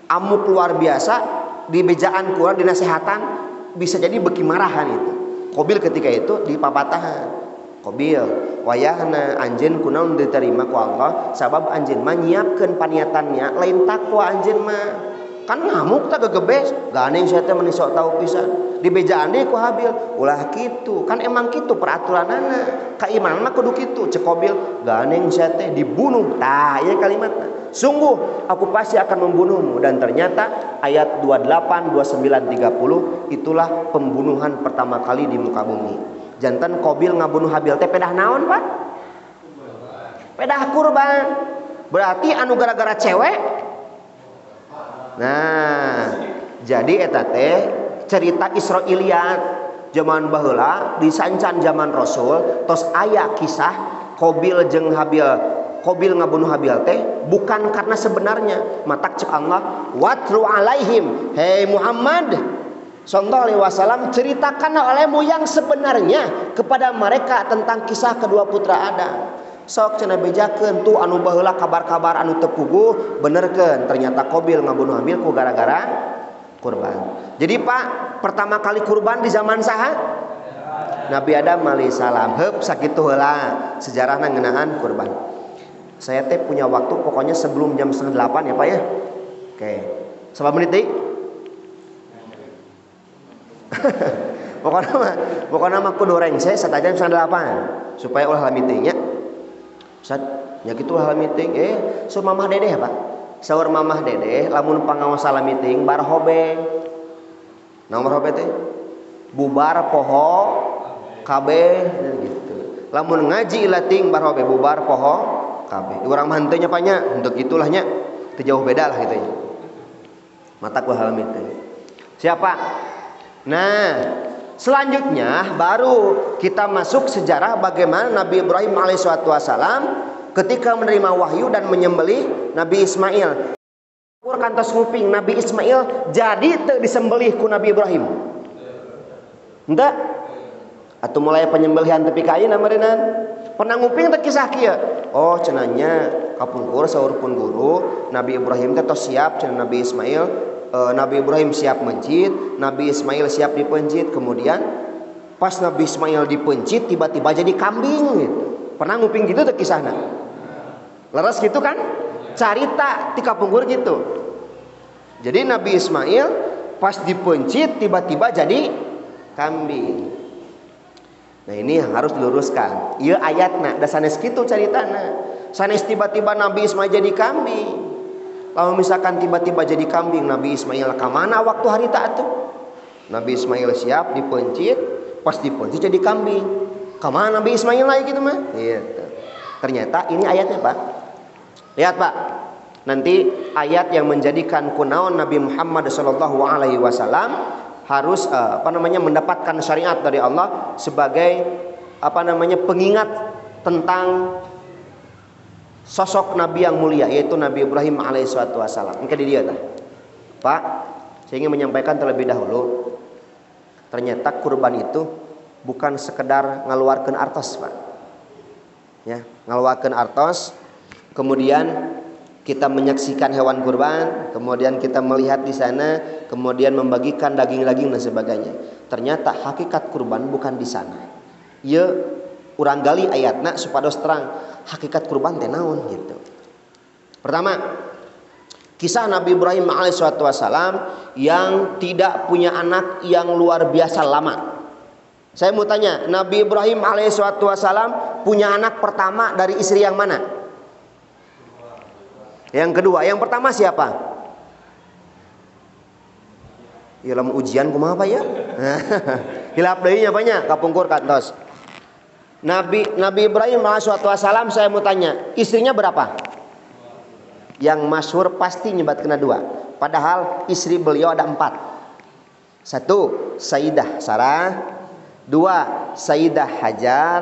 amuk luar biasa di bejaan kurang dinasehatan bisa jadi beki marahan itu. Qabil ketika itu di papatahan. Qabil wayahna anjeun kunaon diterima ku Allah sabab anjeun mah nyiapkeun paniatannya lain takwa anjeun mah. Kan ngamuk tak gegebes ganeng saya teh meni sok tahu pisan di bejaan deui ku Habil ulah kitu kan emang kitu peraturanana kaimanan mah kudu kitu cek Qabil ganeng saya teh dibunuh tah ieu kalimatna sungguh aku pasti akan membunuhmu dan ternyata ayat 28 29 30 itulah pembunuhan pertama kali di muka bumi jantan Qabil ngabunuh Habil teh pedah naon Pak pedah kurban berarti anu gara-gara cewek. Nah, jadi eta teh cerita Israiliyat zaman baheula disancan zaman Rasul tos aya kisah Qabil jeung Habil. Qabil ngabunuh Habil teh bukan karena sebenarnya matak cek Allah watlu alaihim hei Muhammad sallallahu alaihi wasallam ceritakan olehmu yang sebenarnya kepada mereka tentang kisah kedua putra Adam. Sok cenah bejakeun tuh anu baheula kabar-kabar anu teu puguh benerkeun ternyata Qabil ngabunuh Habil ku gara-gara kurban. Jadi Pak, pertama kali kurban di zaman saha? Nabi Adam alaihissalam. Heup sakitu heula sejarahna ngeunaan kurban. Saya teh punya waktu pokoknya sebelum jam 7:30 ya Pak ya. Oke. Sabar menit deui? Pokoknya mah kudu rengse satajan 7:30 supaya ulah meeting nya. Ustaz, nya kitu hal meeting saur mamah dedeh Pak. Saur mamah dedeh lamun pangaos salah meeting bar hobe. Naon bar hobe teh? Bubar poho kabeh gitu. Lamun ngaji lating bar hobe bubar poho kabeh. Urang mah henteu nya Pak nya, untuk itulah nya. Teu jauh beda lah gitu nya. Matak hal meeting. Siapa? Nah, selanjutnya baru kita masuk sejarah bagaimana Nabi Ibrahim alaihissalam ketika menerima wahyu dan menyembelih Nabi Ismail. Kantos nguping Nabi Ismail jadi teu disembelih ku Nabi Ibrahim. Henteu. Atuh mulai penyembelihan tepi ka ayeuna meureunnan. Pernah nguping teh kisah kieu. Oh cenanya kapungkur saur pun guru Nabi Ibrahim teh tos siap cenah Nabi Ismail. Nabi Ibrahim siap mencit, Nabi Ismail siap dipencit, kemudian pas Nabi Ismail dipencit tiba-tiba jadi kambing gitu. Pernah nguping gitu tuh kisahnya? Leres gitu kan? Carita tika punggur gitu. Jadi Nabi Ismail pas dipencit tiba-tiba jadi kambing. Nah ini yang harus diluruskan. Ieu ayatna da sanes kitu caritana. Sanes tiba-tiba Nabi Ismail jadi kambing. Kalau misalkan tiba-tiba jadi kambing Nabi Ismail ke mana waktu harita atuh? Nabi Ismail siap dipencit, pas dipencit jadi kambing. Ke mana Nabi Ismail lagi gitu mah? Gitu. Ternyata ini ayatnya Pak. Lihat Pak. Nanti ayat yang menjadikan kunaon Nabi Muhammad sallallahu alaihi wasallam harus mendapatkan syariat dari Allah sebagai pengingat tentang sosok Nabi yang mulia yaitu Nabi Ibrahim alaihissalam. Engke di dia tah. Pak, saya ingin menyampaikan terlebih dahulu. Ternyata kurban itu bukan sekedar ngaluarkeun artos, Pak. Ya, ngaluarkeun artos, kemudian kita menyaksikan hewan kurban, kemudian kita melihat di sana, kemudian membagikan daging-daging dan sebagainya. Ternyata hakikat kurban bukan di sana. Ieu urang gali ayatna supados terang hakikat kurban teh naon gitu. Pertama, kisah Nabi Ibrahim alaihissalam yang tidak punya anak yang luar biasa lama. Saya mau tanya, Nabi Ibrahim alaihissalam punya anak pertama dari istri yang mana? Yang kedua, yang pertama siapa? Ya lamun ujian kumaha Pak ya? Hilap deui nya banyak kapungkur kantos. Nabi Ibrahim alaihissalam saya mau tanya, istrinya berapa? Yang masyhur pasti nyebatkeun 2. Padahal istri beliau ada 4. 1. Sayyidah Sarah, 2. Sayyidah Hajar,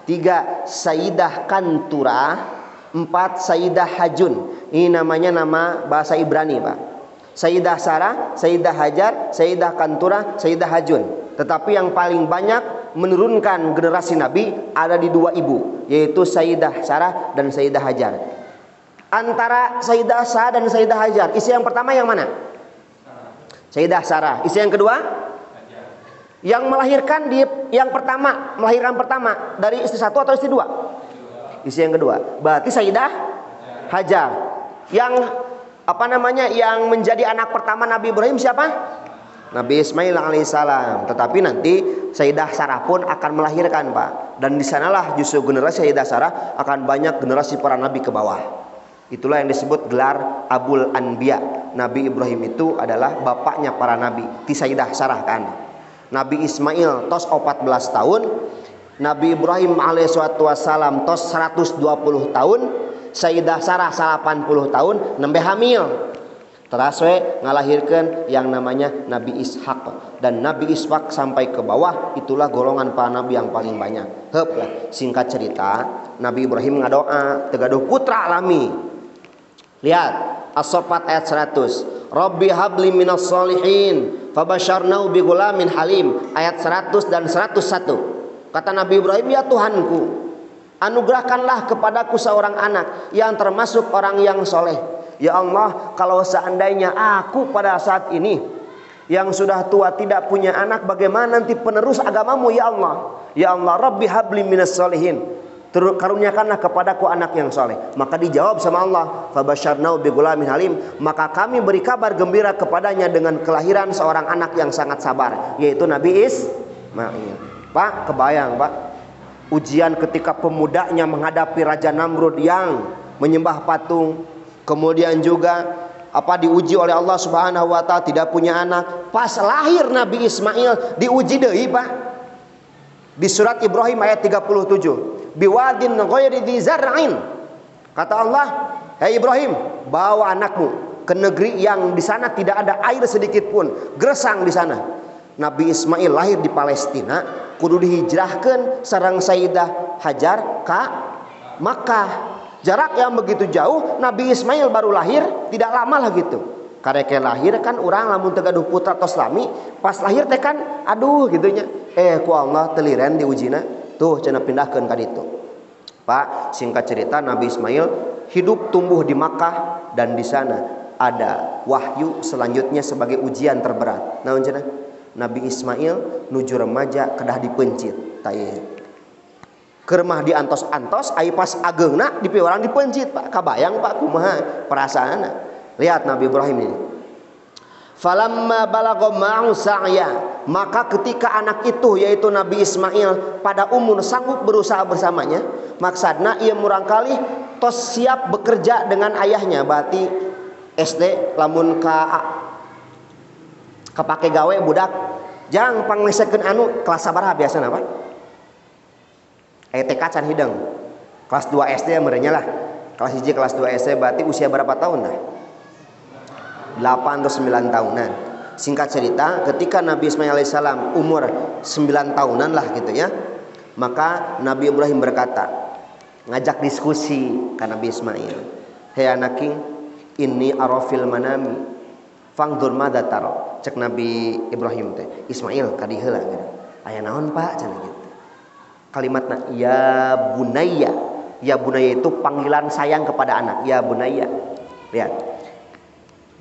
3. Sayyidah Kanturah, 4. Sayyidah Hajun. Ini namanya nama bahasa Ibrani Pak. Sayyidah Sarah, Sayyidah Hajar, Sayyidah Kanturah, Sayyidah Hajun. Tetapi yang paling banyak menurunkan generasi Nabi ada di dua ibu, yaitu Sayyidah Sarah dan Sayyidah Hajar. Antara Sayyidah Sarah dan Sayyidah Hajar, istri yang pertama yang mana? Sayyidah Sarah. Istri yang kedua? Yang melahirkan yang pertama, melahirkan pertama dari istri satu atau istri dua? Istri yang kedua. Berarti Sayyidah Hajar. Yang yang menjadi anak pertama Nabi Ibrahim siapa? Nabi Ismail alaihissalam. Tetapi nanti Sayyidah Sarah pun akan melahirkan, Pak. Dan di sanalah justru generasi Sayyidah Sarah akan banyak generasi para nabi ke bawah. Itulah yang disebut gelar Abul Anbiya. Nabi Ibrahim itu adalah bapaknya para nabi. Ti Sayyidah Sarah kan. Nabi Ismail tos 14 tahun, Nabi Ibrahim alaihissalam tos 120 tahun, Sayyidah Sarah 80 tahun, nembe hamil. Teras we ngalahirkan yang namanya Nabi Ishak, dan Nabi Ishak sampai ke bawah itulah golongan para nabi yang paling banyak. Heup lah, singkat cerita, Nabi Ibrahim ngadoa tegaduh putra alami. Lihat As-Saffat ayat 100. Rabbi habli minas solihin fabasyarnahu bigulamin halim, ayat 100 dan 101. Kata Nabi Ibrahim, ya Tuhanku, anugerahkanlah kepadaku seorang anak yang termasuk orang yang soleh. Ya Allah, kalau seandainya aku pada saat ini yang sudah tua tidak punya anak, bagaimana nanti penerus agamamu ya Allah? Ya Allah, Rabbi habli minas solihin, karuniakanlah kepadaku anak yang soleh. Maka dijawab sama Allah, fabasyarnahu bigulamin halim, maka kami beri kabar gembira kepadanya dengan kelahiran seorang anak yang sangat sabar, yaitu Nabi Ismail. Pak, kebayang Pak, ujian ketika pemudanya menghadapi Raja Namrud yang menyembah patung, kemudian juga diuji oleh Allah Subhanahu wa taala tidak punya anak. Pas lahir Nabi Ismail diuji deui, Pak. Di surat Ibrahim ayat 37. Biwadin ghairi dzi zar'in. Kata Allah, "Hai Ibrahim, bawa anakmu ke negeri yang di sana tidak ada air sedikit pun, gersang di sana." Nabi Ismail lahir di Palestina, kudu dihijrahkeun sareng Sayyidah Hajar ka Makkah. Jarak yang begitu jauh, Nabi Ismail baru lahir, tidak lama lah gitu. Kareke lahir kan orang lamun tegaduh putra tos lami, pas lahir teh kan aduh gitunya. Ku Allah teliren diujina, tuh cenah pindahkeun ka ditu. Pak, singkat cerita Nabi Ismail hidup tumbuh di Makkah, dan di sana ada wahyu selanjutnya sebagai ujian terberat. Naon cenah? Nabi Ismail nuju remaja kedah dipencit. Tayeu kermah diantos-antos, ai pas ageungna dipiwarang dipencit, Pak. Kabayang Pak kumaha perasaanna. Lihat Nabi Ibrahim ini. Falamma balagha ma'u sa'ya, maka ketika anak itu yaitu Nabi Ismail pada umur sanggup berusaha bersamanya, maksudna ia murangkali tos siap bekerja dengan ayahnya. Berarti SD lamun kapake gawe budak jang panglesekeun anu kelas sabaraha biasana Pak? TK can hidang kelas 2 SD merenya lah, kelas 1 kelas 2 SD berarti usia berapa tahun dah? 8 atau 9 tahunan. Singkat cerita, ketika Nabi Ismail alaihissalam umur 9 tahunan lah gitu ya, maka Nabi Ibrahim berkata, ngajak diskusi ke Nabi Ismail, hei anaking, inni arafil manami fangdur madza taro. Cek Nabi Ibrahim teh, Ismail kadi heula gitu. Aya naon Pak cenah gitu. Kalimatnya ya bunayya. Ya bunayya itu panggilan sayang kepada anak. Ya bunayya. Lihat.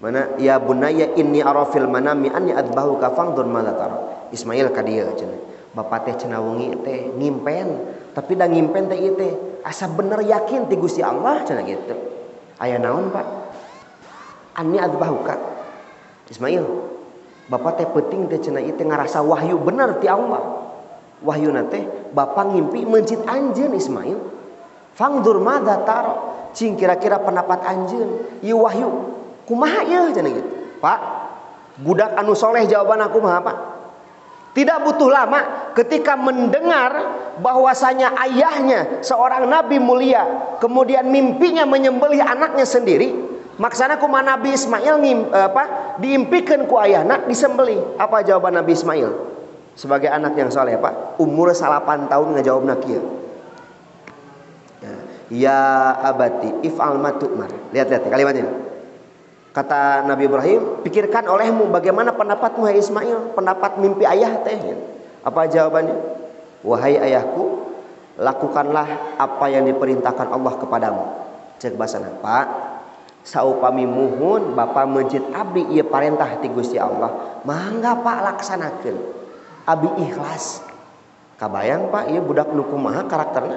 Mana ya bunayya inni arafil manami anni adbahuka fangdur madza tara. Ismail ka dieu cenah. Bapak teh cenah wengi teh ngimpen, tapi da ngimpen teh ieu teh asa bener yakin ti Gusti Allah cenah gitu. Aya naon Pak? Anni adbahuka. Ismail, bapak teh penting teh cenah ieu teh ngarasa wahyu bener ti Allah. Wahyu nate bapak ngimpi mencit anjeun Ismail. Fangdur madza taro, cing kira-kira pendapat anjeun ieu wahyu kumaha ieu cenah gitu. Pak, budak anu soleh jawaban aku kumaha Pak? Tidak butuh lama ketika mendengar bahwasanya ayahnya seorang nabi mulia kemudian mimpinya menyembelih anaknya sendiri. Maksana kumaha Nabi Ismail diimpikeun ku ayahna disembelih. Apa jawaban Nabi Ismail? Sebagai anak yang soleh Pak, umur 8 tahun ngajawabna kieu. Ya abati if'al ma tu'mar. Lihat kalimatnya. Kata Nabi Ibrahim, pikirkan olehmu bagaimana pendapatmu hai Ismail, pendapat mimpi ayah teh. Apa jawabannya? Wahai ayahku, lakukanlah apa yang diperintahkan Allah kepadamu. Cek basana, Pak, saupami muhun Bapak masjid abdi ieu parentah ti Gusti Allah, mangga Pak laksanakeun. Abi ikhlas. Kabayang Pak, ieu budak nu kumaha karakterna.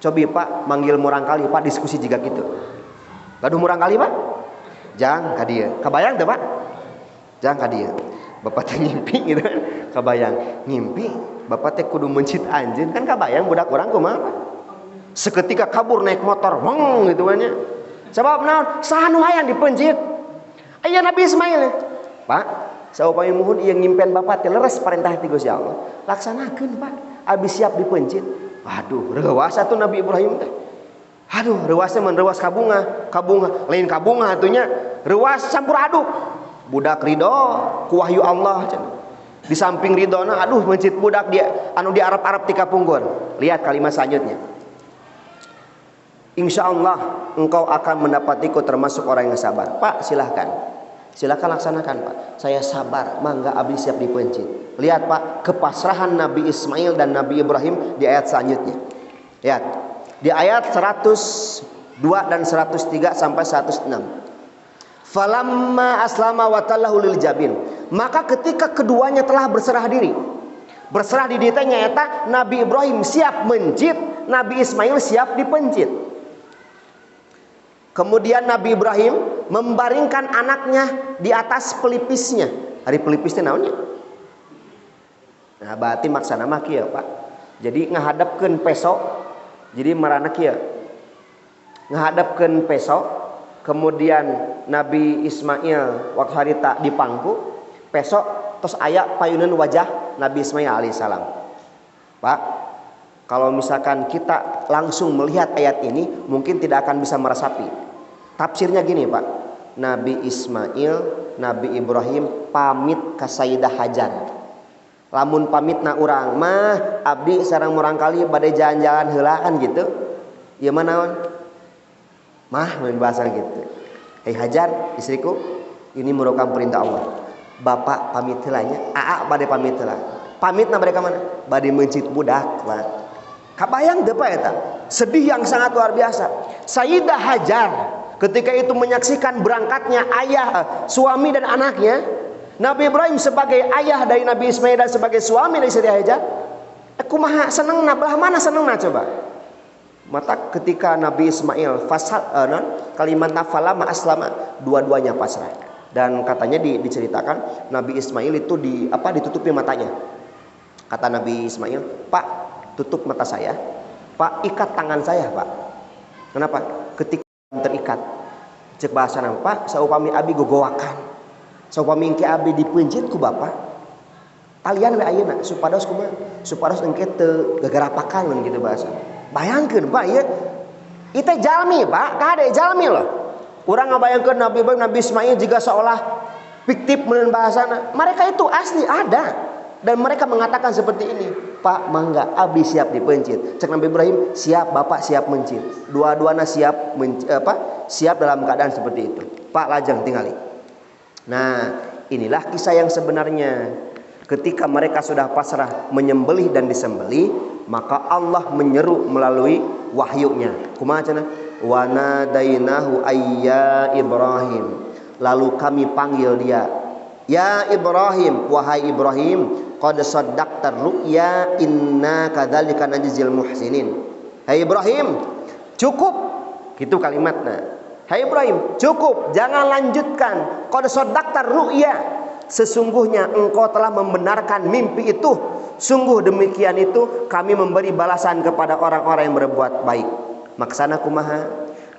Cobi Pak manggil murang kali Pak diskusi jiga kitu. Gaduh murang kali Pak? Jang ka dieu. Kabayang teh Pak? Jang ka dieu. Bapak teh ngimpi gitu kan. Kabayang ngimpi Bapak teh kudu mencit anjeun kan kabayang budak urang kumaha Pak? Seketika kabur naik motor, wong gitu kan nya. Sabab naon? Saha nu hayang dipencit? Aya Nabi Ismail. Pak, saupami muhun ieu ngimpen Bapak teh leres parentah ti Gusti Allah. Laksanakeun Pak. Abi siap dipencit. Waduh, reuwas atuh Nabi Ibrahim teh. Aduh, reuasnya mun reuas kabunga, lain kabunga atunya reuas campur aduk. Budak ridho ku wahyu Allah cenah. Di samping ridona, aduh mencit budak dia anu di Arab-Arab ti kapungkur. Lihat kalimat selanjutnya. Insyaallah engkau akan mendapatiku termasuk orang yang sabar. Pak, silahkan. Silahkan laksanakan Pak. Saya sabar, mangga abdi siap dipencit. Lihat Pak, kepasrahan Nabi Ismail dan Nabi Ibrahim di ayat selanjutnya. Lihat. Di ayat 102 dan 103 sampai 106. Falamma aslama wa tallahu lil jabin. Maka ketika keduanya telah berserah diri. Berserah diri teh nyaeta Nabi Ibrahim siap mencit, Nabi Ismail siap dipencit. Kemudian Nabi Ibrahim membaringkan anaknya di atas pelipisnya. Hari pelipisnya naonnya? Nah, berarti maksana mah kieu, Pak. Jadi ngahadapkeun peso. Jadi marana kieu. Ngahadapkeun peso, kemudian Nabi Ismail waktu harita di pangku, peso terus aya payuneun wajah Nabi Ismail alaihissalam. Pak, kalau misalkan kita langsung melihat ayat ini, mungkin tidak akan bisa meresapi. Tafsirnya gini, Pak. Nabi Ismail, Nabi Ibrahim pamit ka Sayyidah Hajar. Lamun pamitna urang mah abdi sareng murang kali bade jalan-jalan heula kan gitu. Ieu mah naon? Mah mun bahasa gitu. Hei Hajar, istriku, ini merupakan perintah Allah. Bapak pamit heula nya, aa bade pamit heula. Pamitna mereka mana? Bade mencit budak, Pak. Kabayang teu Pak eta? Sedih yang sangat luar biasa. Sayyidah Hajar ketika itu menyaksikan berangkatnya ayah, suami dan anaknya, Nabi Ibrahim sebagai ayah dari Nabi Ismail dan sebagai suami dari Sayyidah Hajar, kumaha senengna, belah mana senengna coba? Mata ketika Nabi Ismail kalimat nafala ma aslama, dua-duanya pasrah. Dan katanya diceritakan Nabi Ismail itu ditutupi matanya. Kata Nabi Ismail, "Pak, tutup mata saya. Pak, ikat tangan saya, Pak." Kenapa? Ketika terikat, cek bahasana, "Pak, saupami abi gogowakan. Saupami engke abdi dipeunjit ku Bapak, alian we ayeuna supados kumaha? Supados engke teu gagarapakan mun kitu bahasa. Bayangkeun Pak ieu. Ieu teh jalmi Pak, kade jalmi loh. Urang ngabayangkeun Nabi Ibrahim, Nabi Ismail juga seolah fiktif mun bahasana. Mereka itu asli ada dan mereka mengatakan seperti ini, "Pak, mangga abdi siap dipencit." Cek Nabi Ibrahim, "Siap Bapak, siap mencit." Dua-duana siap siap dalam keadaan seperti itu. Pak, lajeng tingali. Nah, inilah kisah yang sebenarnya. Ketika mereka sudah pasrah menyembelih dan disembelih, maka Allah menyeru melalui wahyunya. Kumaha cenah? Wa nadainahu ayya Ibrahim. Lalu kami panggil dia, "Ya Ibrahim, wahai Ibrahim, qad saddaqtar ru'ya inna kadzalika najzil muhsinin." Hai Ibrahim, cukup. Gitu kalimatnya. Hai Ibrahim, cukup, jangan lanjutkan. Qad saddaqtar ru'ya. Sesungguhnya engkau telah membenarkan mimpi itu. Sungguh demikian itu kami memberi balasan kepada orang-orang yang berbuat baik. Maksana kumaha?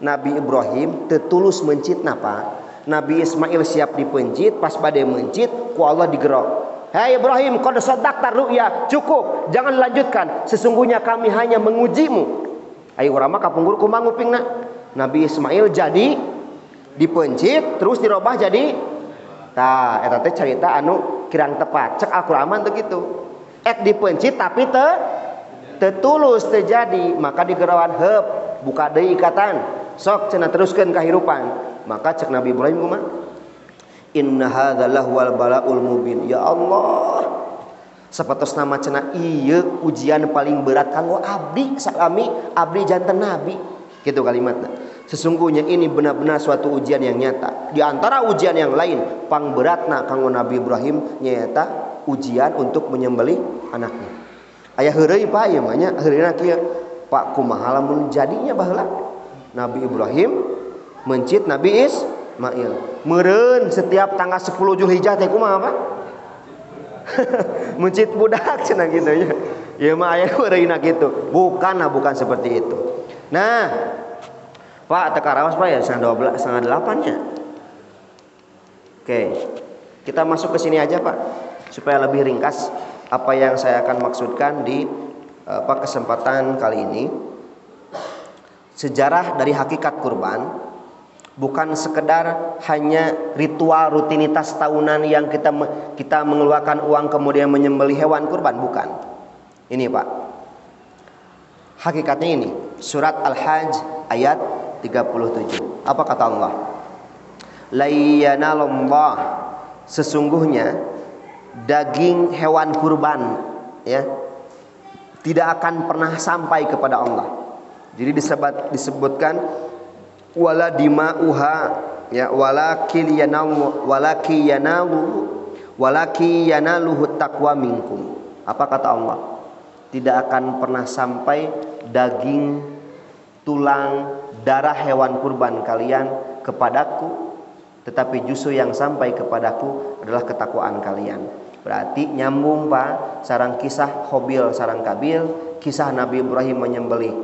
Nabi Ibrahim tetulus mencit napa? Nabi Ismail siap dipencit, pas bade mencit ku Allah digerok. Hai Ibrahim, qad saddaqtar ru'ya. Cukup, jangan lanjutkan. Sesungguhnya kami hanya mengujimu. Ai urang mah kapungkur kumaha ngupingna? Nabi Ismail jadi dipencit terus dirobah jadi eta teh carita anu kirang tepat. Cek Al-Qur'an teh kitu. Dipencit tapi teu tulus terjadi, maka digerawan heup, buka deui ikatan. Sok cenah teruskeun kahirupan. Maka cek Nabi Ibrahim kumaha? Inna hadzal lahwal balaul mubin. Ya Allah, sapatos nama cenah ieu ujian paling berat kanggo abdi salami abdi janten nabi. Gitu kalimatna. Sesungguhnya ini benar-benar suatu ujian yang nyata. Di antara ujian yang lain, pangberatna kanggo Nabi Ibrahim nyata ujian untuk menyembelih anaknya. Aya heureuy Pak ieu mah nya, heureuna kieu Pak kumaha lamun jadinya baheula Nabi Ibrahim mencit Nabi Ismail. Meureun setiap tanggal 10 Zulhijjah teh kumaha Pak? Mencit budak cenah kitu nya. Ieu mah aya heureuyna kitu. Bukan seperti itu. Nah, Pak teka raos Pak ya setengah 8 nya. Oke. Kita masuk ke sini aja Pak supaya lebih ringkas apa yang saya akan maksudkan di kesempatan kali ini. Sejarah dari hakikat kurban bukan sekedar hanya ritual rutinitas tahunan yang kita mengeluarkan uang kemudian menyembelih hewan kurban, bukan. Ini Pak. Hakikatnya ini surat Al-Hajj ayat 37. Apa kata Allah? La yanalullah, sesungguhnya daging hewan kurban ya tidak akan pernah sampai kepada Allah. Jadi disebutkan wala dima'uha ya walaki yanaluhu taqwa minkum. Apa kata Allah? Tidak akan pernah sampai daging, tulang, darah hewan kurban kalian kepadaku, tetapi justru yang sampai kepadaku adalah ketakwaan kalian. Berarti nyambung Pak sareng kisah Qabil sareng Kabil, kisah Nabi Ibrahim menyembelih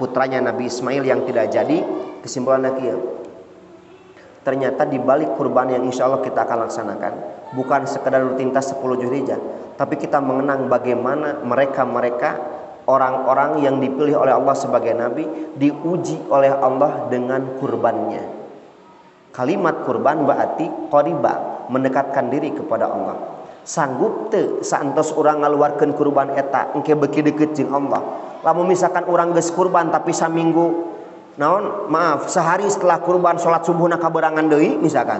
putranya Nabi Ismail yang tidak jadi. Kesimpulannya kieu. Ternyata di balik kurban yang insya Allah kita akan laksanakan bukan sekedar rutinitas 10 Zulhijjah, tapi kita mengenang bagaimana mereka orang-orang yang dipilih oleh Allah sebagai nabi diuji oleh Allah dengan kurbannya. Kalimat kurban berarti qariba, mendekatkan diri kepada Allah. Sanggup teu saantos urang ngaluarkeun kurban eta engke beuki deukeut jeung Allah. Lamun misalkan urang geus kurban tapi saminggu sehari setelah kurban salat subuhna kaberangan deui misalkan.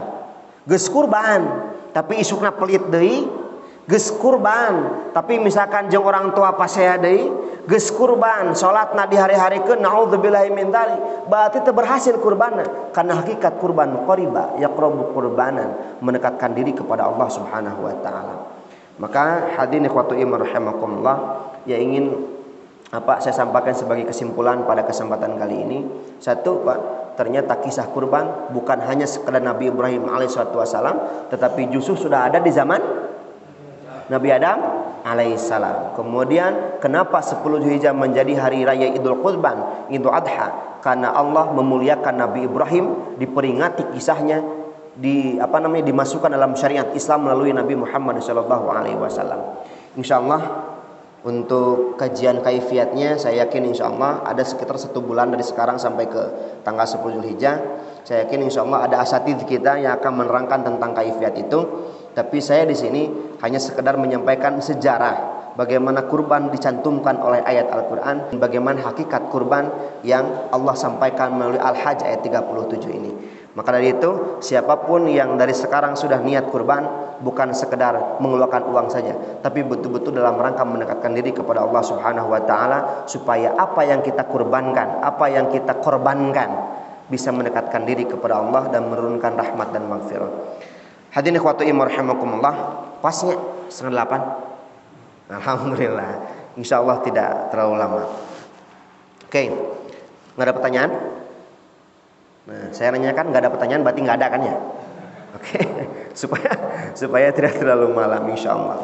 Geus kurban tapi isukna pelit deui, geus kurban tapi misalkan jeung orang tua pasea deui, geus kurban salatna di hari-harikeun naudzubillahi min dzalik, berarti teu berhasil kurbanna. Karena hakikat kurban qariba yaqrabu qurbanan, mendekatkan diri kepada Allah Subhanahu wa taala. Maka hadirin ikhwatu iman rahimakumullah, ya ingin saya sampaikan sebagai kesimpulan pada kesempatan kali ini. Satu Pak, ternyata kisah kurban bukan hanya sekedar Nabi Ibrahim alaihissalam, tetapi justru sudah ada di zaman Nabi Adam alaihissalam. Kemudian kenapa 10 Zulhijjah menjadi hari raya Idul Qurban, Idul Adha? Karena Allah memuliakan Nabi Ibrahim, diperingati kisahnya, dimasukkan dalam syariat Islam melalui Nabi Muhammad SAW. Insyaallah untuk kajian kaifiatnya saya yakin insyaallah ada sekitar 1 bulan dari sekarang sampai ke tanggal 10 Zulhijjah. Saya yakin insyaallah ada asatidz kita yang akan menerangkan tentang kaifiat itu. Tapi saya di sini hanya sekedar menyampaikan sejarah bagaimana kurban dicantumkan oleh ayat Al-Qur'an, bagaimana hakikat kurban yang Allah sampaikan melalui Al-Hajj ayat 37 ini. Maka dari itu, siapapun yang dari sekarang sudah niat kurban, bukan sekedar mengeluarkan uang saja, tapi betul-betul dalam rangka mendekatkan diri kepada Allah Subhanahu wa taala, supaya apa yang kita kurbankan, apa yang kita korbankan bisa mendekatkan diri kepada Allah dan menurunkan rahmat dan maghfirah. Hadirin ikhwatu iman rahimakumullah, pasnya 7:30. Alhamdulillah. Insyaallah tidak terlalu lama. Oke. Enggak ada pertanyaan? Nah, saya nanyakan enggak ada pertanyaan berarti enggak ada kan ya? Oke. Supaya tidak terlalu malam insyaallah.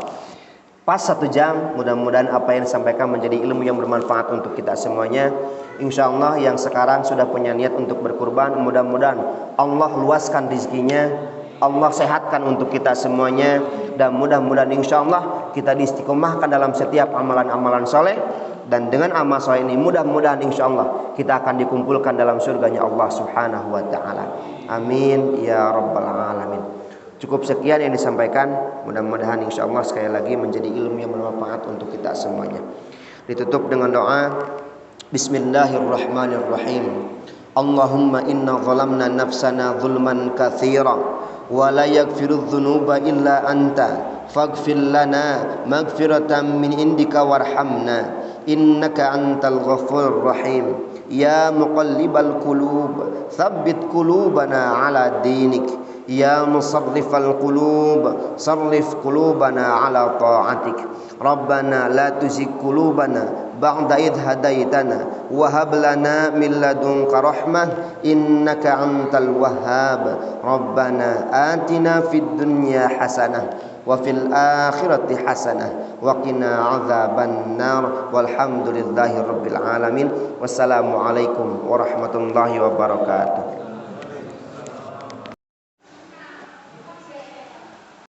Pas 1 jam, mudah-mudahan apa yang disampaikan menjadi ilmu yang bermanfaat untuk kita semuanya. Insyaallah yang sekarang sudah punya niat untuk berkurban, mudah-mudahan Allah luaskan rezekinya, Allah sehatkan untuk kita semuanya, dan mudah-mudahan insyaallah kita diistiqomahkan dalam setiap amalan-amalan soleh, dan dengan amal soleh ini mudah-mudahan insyaallah kita akan dikumpulkan dalam surganya Allah Subhanahu wa taala. Amin ya rabbal alamin. Cukup sekian yang disampaikan, mudah-mudahan insyaallah sekali lagi menjadi ilmu yang bermanfaat untuk kita semuanya. Ditutup dengan doa. Bismillahirrahmanirrahim. Allahumma inna zalamna nafsana zulman katsira wa la yaghfiru dzunuba illa anta faghfir lana maghfiratan min indika warhamna innaka antal ghafurur rahim. Ya muqallibal qulub tsabbit qulubana ala dinik. Ya musarrifal qulub sarrif qulubana ala ta'atik. Rabbana la tuzigh qulubana ba'da idh hadaitana wa hab lana min ladunka rahmah innaka antal wahhab. Rabbana atina fid dunya hasanah wa fil akhirati hasanah wa qina adzaban nar walhamdulillahi rabbil alamin. Wassalamu alaikum warahmatullahi wabarakatuh.